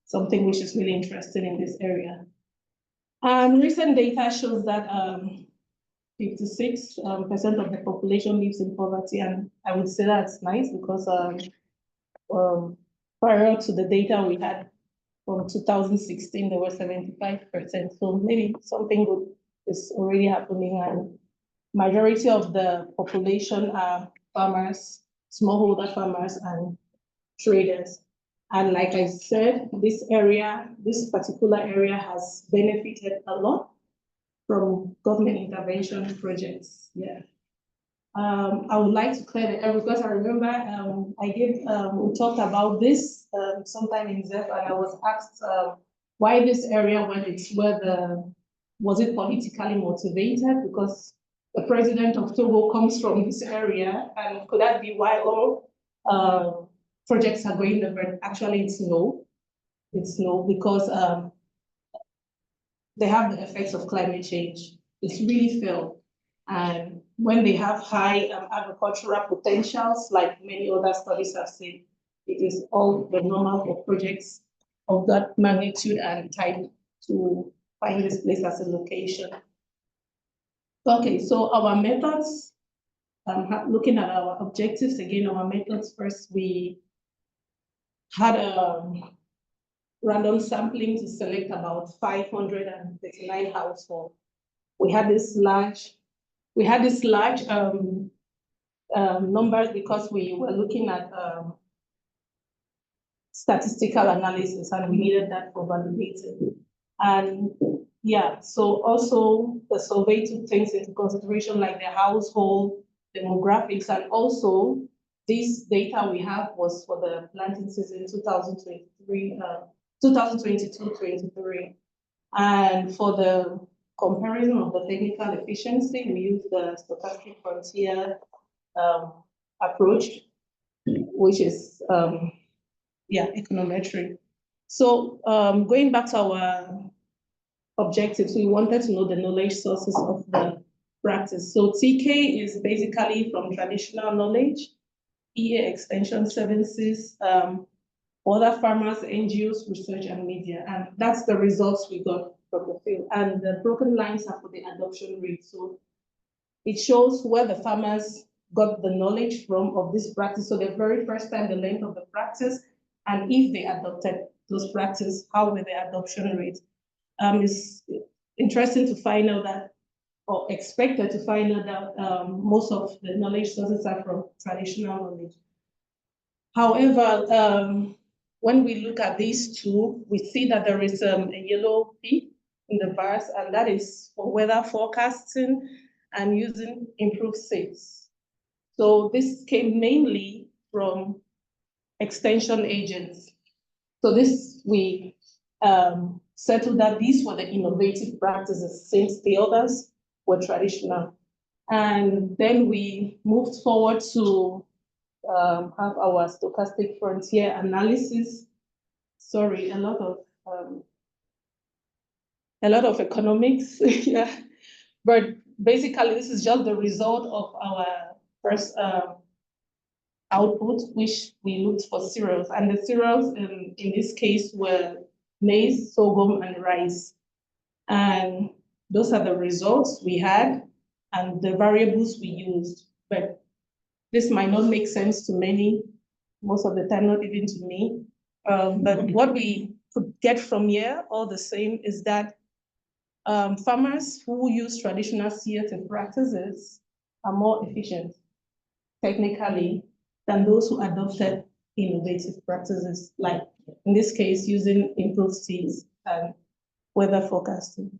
something which is really interesting in this area. Recent data shows that 56% of the population lives in poverty, and I would say that's nice because prior to the data we had from 2016, there were 75%. So maybe something good is already happening, and majority of the population are farmers, smallholder farmers and traders. And like I said, this particular area has benefited a lot from government intervention projects. Yeah. I would like to clear the air because I remember we talked about this sometime in ZEF, and I was asked why this area was it politically motivated? Because the president of Togo comes from this area, and could that be why all projects are going there? But actually, it's no. It's no, because they have the effects of climate change. It's really felt. And when they have high agricultural potentials, like many other studies have said, it is all the normal for projects of that magnitude and type to find this place as a location. Okay, so our methods, looking at our objectives again, our methods first, we had a random sampling to select about 539 households. We had this large numbers because we were looking at statistical analysis and we needed that for validating. And Yeah, so also the survey took things into consideration like the household demographics, and also this data we have was for the planting season 2023, 2022-23. And for the comparison of the technical efficiency, we use the stochastic frontier approach, which is econometric. So going back to our objectives, we wanted to know the knowledge sources of the practice. So TK is basically from traditional knowledge, EA extension services, other farmers, NGOs, research, and media. And that's the results we got from the field. And the broken lines are for the adoption rate. So it shows where the farmers got the knowledge from of this practice. So the very first time, the length of the practice, and if they adopted those practices, how were the adoption rates? It's interesting to find out that, or expected to find out that most of the knowledge sources are from traditional knowledge. However, when we look at these two, we see that there is a yellow peak in the bars, and that is for weather forecasting and using improved seeds. So this came mainly from extension agents. So this, we settled that these were the innovative practices since the others were traditional. And then we moved forward to have our stochastic frontier analysis. Sorry, a lot of economics, yeah. But basically, this is just the result of our first output, which we looked for cereals. And the cereals in this case were maize, sorghum, and rice. And those are the results we had and the variables we used. But this might not make sense to many, most of the time, not even to me. But what we could get from here, all the same, is that farmers who use traditional CSF practices are more efficient technically than those who adopted innovative practices, like in this case, using improved seeds and weather forecasting.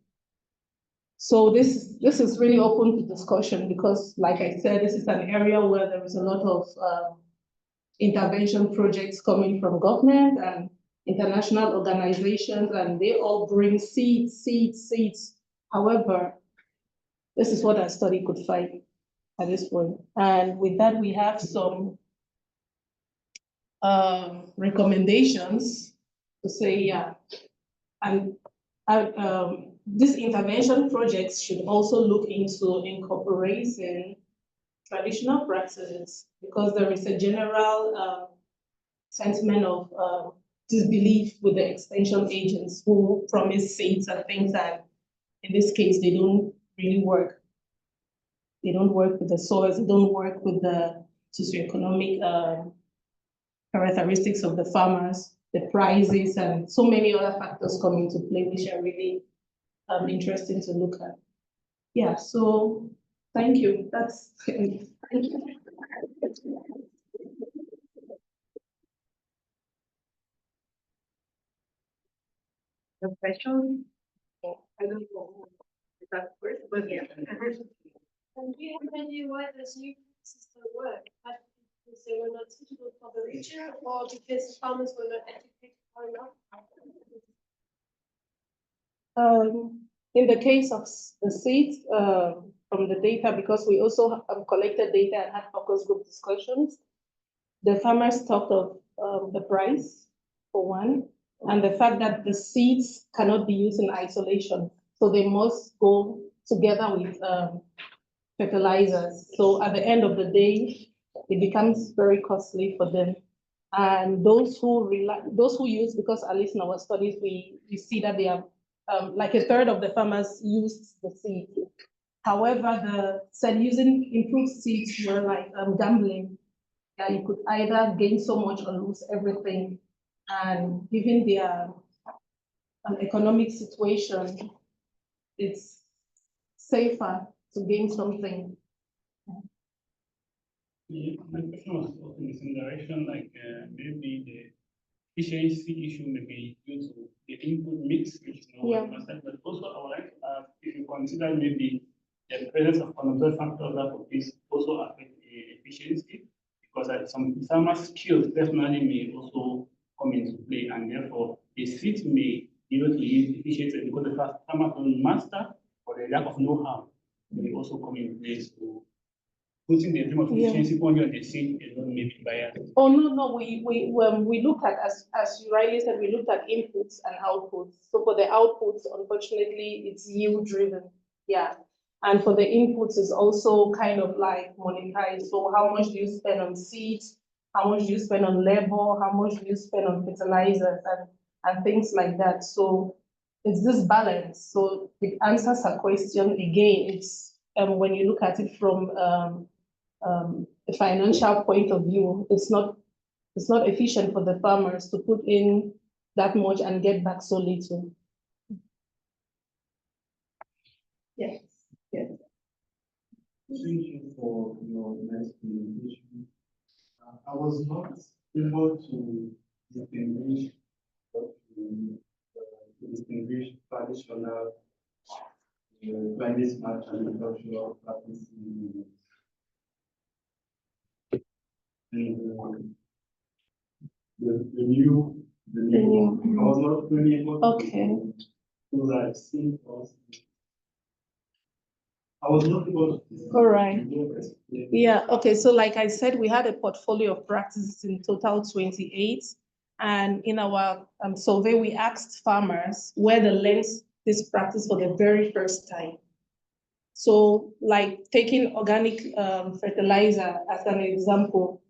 So this is really open to discussion because, like I said, this is an area where there is a lot of intervention projects coming from government and international organizations, and they all bring seeds. However, this is what our study could find at this point. And with that, we have some recommendations to say, yeah, and these intervention projects should also look into incorporating traditional practices because there is a general sentiment of disbelief with the extension agents who promise seeds and things that in this case they don't really work. They don't work with the soils, they don't work with the socioeconomic characteristics of the farmers, the prices, and so many other factors come into play, which are really interesting to look at. Yeah, so thank you. That's thank you. The question? I don't know if that's first, but yeah. And do you have any idea why this new system worked? Because they were not suitable for the region, or because farmers were not educated enough? In the case of the seeds, from the data, because we also collected data and had focus group discussions, the farmers talked of the price, for one, and the fact that the seeds cannot be used in isolation. So they must go together with fertilizers. So at the end of the day, it becomes very costly for them. And those who use, because at least in our studies, we see that they have like a third of the farmers used the seed. However, said using improved seeds were like gambling. Yeah, you could either gain so much or lose everything. And given their economic situation, it's safer to gain something. My question was also in the same direction, like maybe efficiency issue may be due to the input mix, which is not Yeah. well understood, but also I would like to ask if you consider maybe the presence of unobserved factors that could this also affect efficiency, because some farmers' skills definitely may also come into play, and therefore the seed may be able to use efficiency because the farmer don't master or the lack of know-how may also come in place. So putting the dream of Yeah. efficiency only on the seed alone may be biased. Oh, no, we look at, as you rightly said, we looked at inputs and outputs. So for the outputs, unfortunately, it's yield driven, yeah. And for the inputs, it's also kind of like monetized. So how much do you spend on seeds? How much do you spend on labor? How much do you spend on fertilizers and things like that? So it's this balance. So it answers a question again. It's when you look at it from a financial point of view, it's not efficient for the farmers to put in that much and get back so little. Yes. Thank you for your nice presentation. I was not able to distinguish traditional climate smart agricultural practices. And the new, I was not really able to. Okay. So that seemed us. I was not able to. All right. Yeah, okay, so like I said, we had a portfolio of practices in total 28. And in our survey, we asked farmers where they learned this practice for the very first time. So like taking organic fertilizer as an example,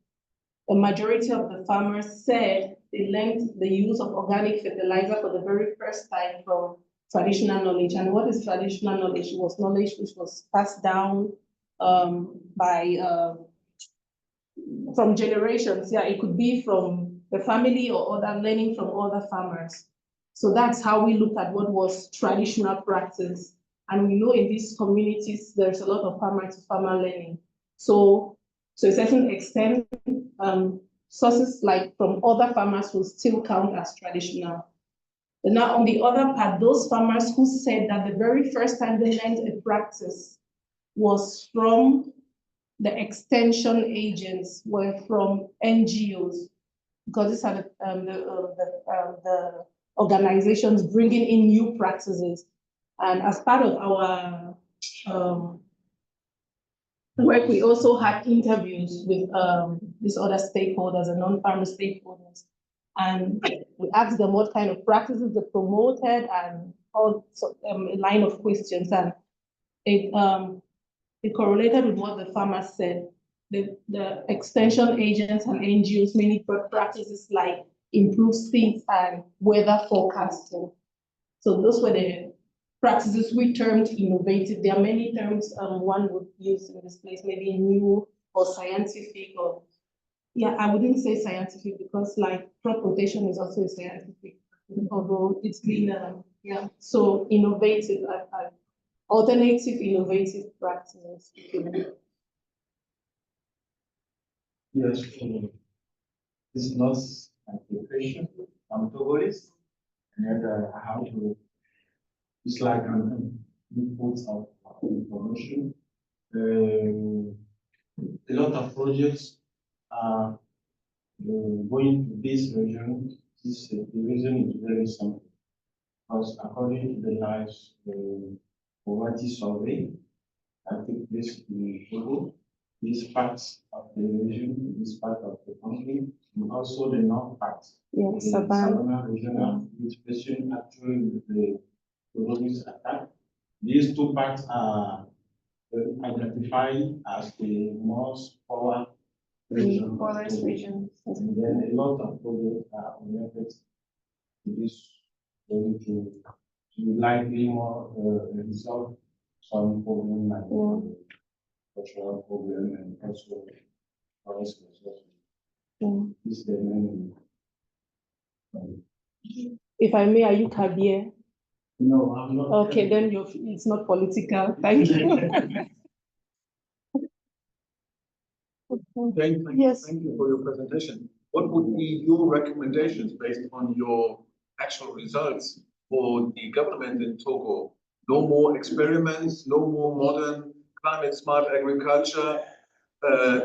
the majority of the farmers said they learned the use of organic fertilizer for the very first time from traditional knowledge. And what is traditional knowledge? It was knowledge which was passed down from generations. Yeah, it could be from the family or other learning from other farmers. So that's how we looked at what was traditional practice. And we know in these communities, there's a lot of farmer to farmer learning. So to a certain extent, sources like from other farmers will still count as traditional. But now on the other part, those farmers who said that the very first time they learned a practice was from the extension agents, were from NGOs, because these are the organizations bringing in new practices. And as part of our work, we also had interviews with these other stakeholders and non-farmer stakeholders. And we asked them what kind of practices they promoted and all a line of questions. And it correlated with what the farmers said. The extension agents and NGOs mainly put practices like improved seeds and weather forecasting. So those were the practices we termed innovative. There are many terms one would use in this place, maybe new or scientific, or yeah, I wouldn't say scientific because like crop rotation is also a scientific, although it's been yeah. So innovative, alternative innovative practices. Yes, it's not a question. I'm Togolese, and I have to. It's like an input of information. A lot of projects are going to this region. The reason is very simple. Because according to the last poverty survey that took place in Togo, this part of the region, this part of the country, and also the north part, Yes, the Savannah. Savannah regional, which patient actually with the terrorist attack. These two parts are identified as the most poor region. Forest regions. And then a lot of projects are oriented to this going to likely more resolve some problem like cultural problem and also forest resources. This is the main. If I may, are you Kabir? No, I'm not. Okay, then it's not political. Thank you. Thank Yes. you for your presentation. what would be your recommendations based on your actual results for the government in Togo? No more experiments, no more modern climate smart agriculture,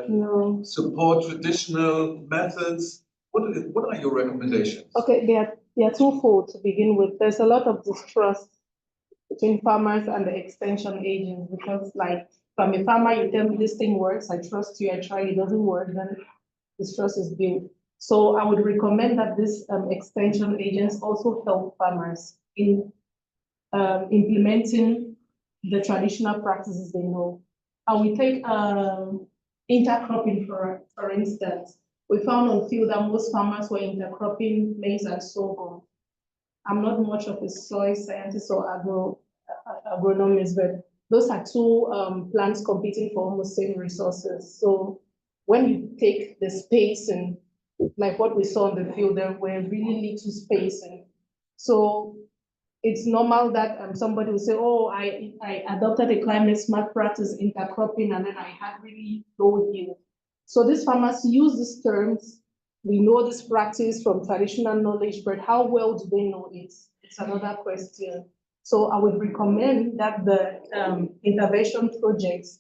No. support traditional methods. What are your recommendations? Okay, they are twofold to begin with. There's a lot of distrust between farmers and the extension agents because, like, if I'm a farmer, you tell me this thing works, I trust you, I try, it doesn't work, then distrust is built. So I would recommend that these extension agents also help farmers in implementing the traditional practices they know. I will take intercropping for instance. We found on field that most farmers were intercropping maize and sorghum. I'm not much of a soil scientist or agronomist, but those are two plants competing for almost same resources. So when you take the space and like what we saw in the field, there were really little spacing. So it's normal that somebody will say, oh, I adopted a climate smart practice intercropping and then I had really low yield. So these farmers use these terms. We know this practice from traditional knowledge, but how well do they know it? It's another question. So I would recommend that the intervention projects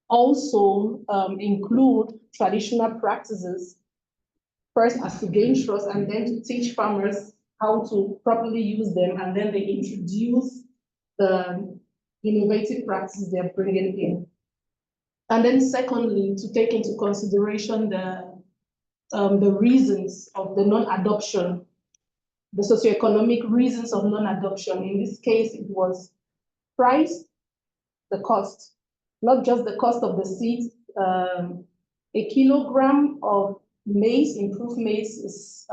also include traditional practices, first as to gain trust and then to teach farmers how to properly use them, and then they introduce the innovative practices they're bringing in. And then secondly, to take into consideration the reasons of the non-adoption, the socioeconomic reasons of non-adoption. In this case, it was price, the cost, not just the cost of the seeds. A kilogram of maize, improved maize, is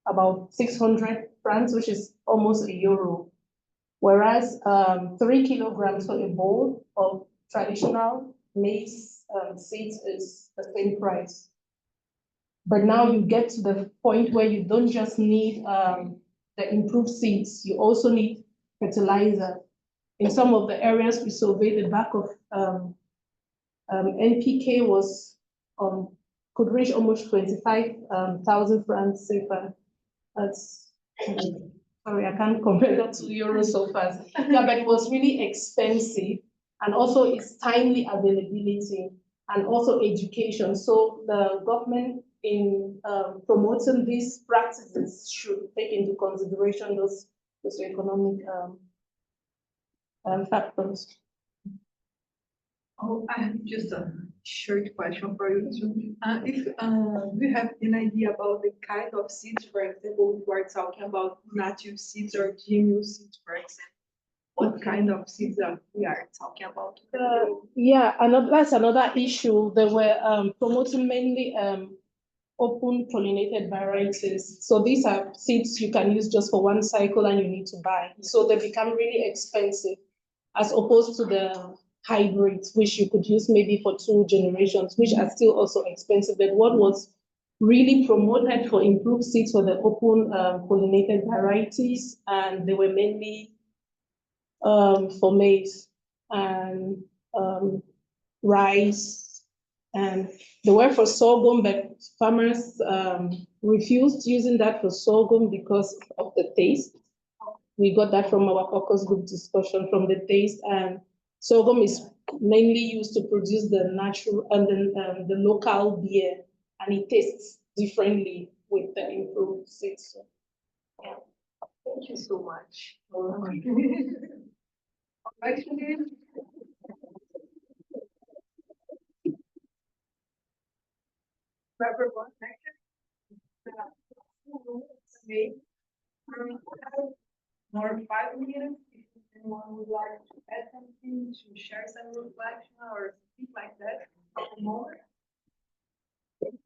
about 600 francs, which is almost €1. Whereas 3 kilograms for a bowl of traditional maize seeds is the same price. But now you get to the point where you don't just need the improved seeds, you also need fertilizer. In some of the areas we surveyed, the back of NPK was could reach almost 25,000 francs CFA. That's sorry, I can't compare that to euros so fast. Yeah, but it was really expensive, and also its timely availability and also education. So the government in promoting these practices should take into consideration those socioeconomic factors. Oh, I have just a short question for you. If you have an idea about the kind of seeds, for example, we are talking about native seeds or GMO seeds, for example. What kind of seeds are we are talking about? Yeah, that's another issue. They were promoting mainly open pollinated varieties. So these are seeds you can use just for one cycle and you need to buy. So they become really expensive as opposed to the hybrids, which you could use maybe for 2 generations, which are still also expensive. But what was really promoted for improved seeds were the open pollinated varieties, and they were mainly for maize and rice, and they were for sorghum, but farmers refused using that for sorghum because of the taste. We got that from our focus group discussion, from the taste, and sorghum is mainly used to produce the natural and the local beer, and it tastes differently with the improved seeds. So, yeah. Thank you so much. Actually, everyone, thank you. More 5 minutes. If anyone would like to add something, to share some reflection or speak like that, more.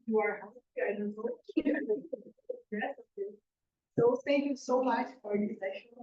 You are happy, I don't know. So thank you so much for this session.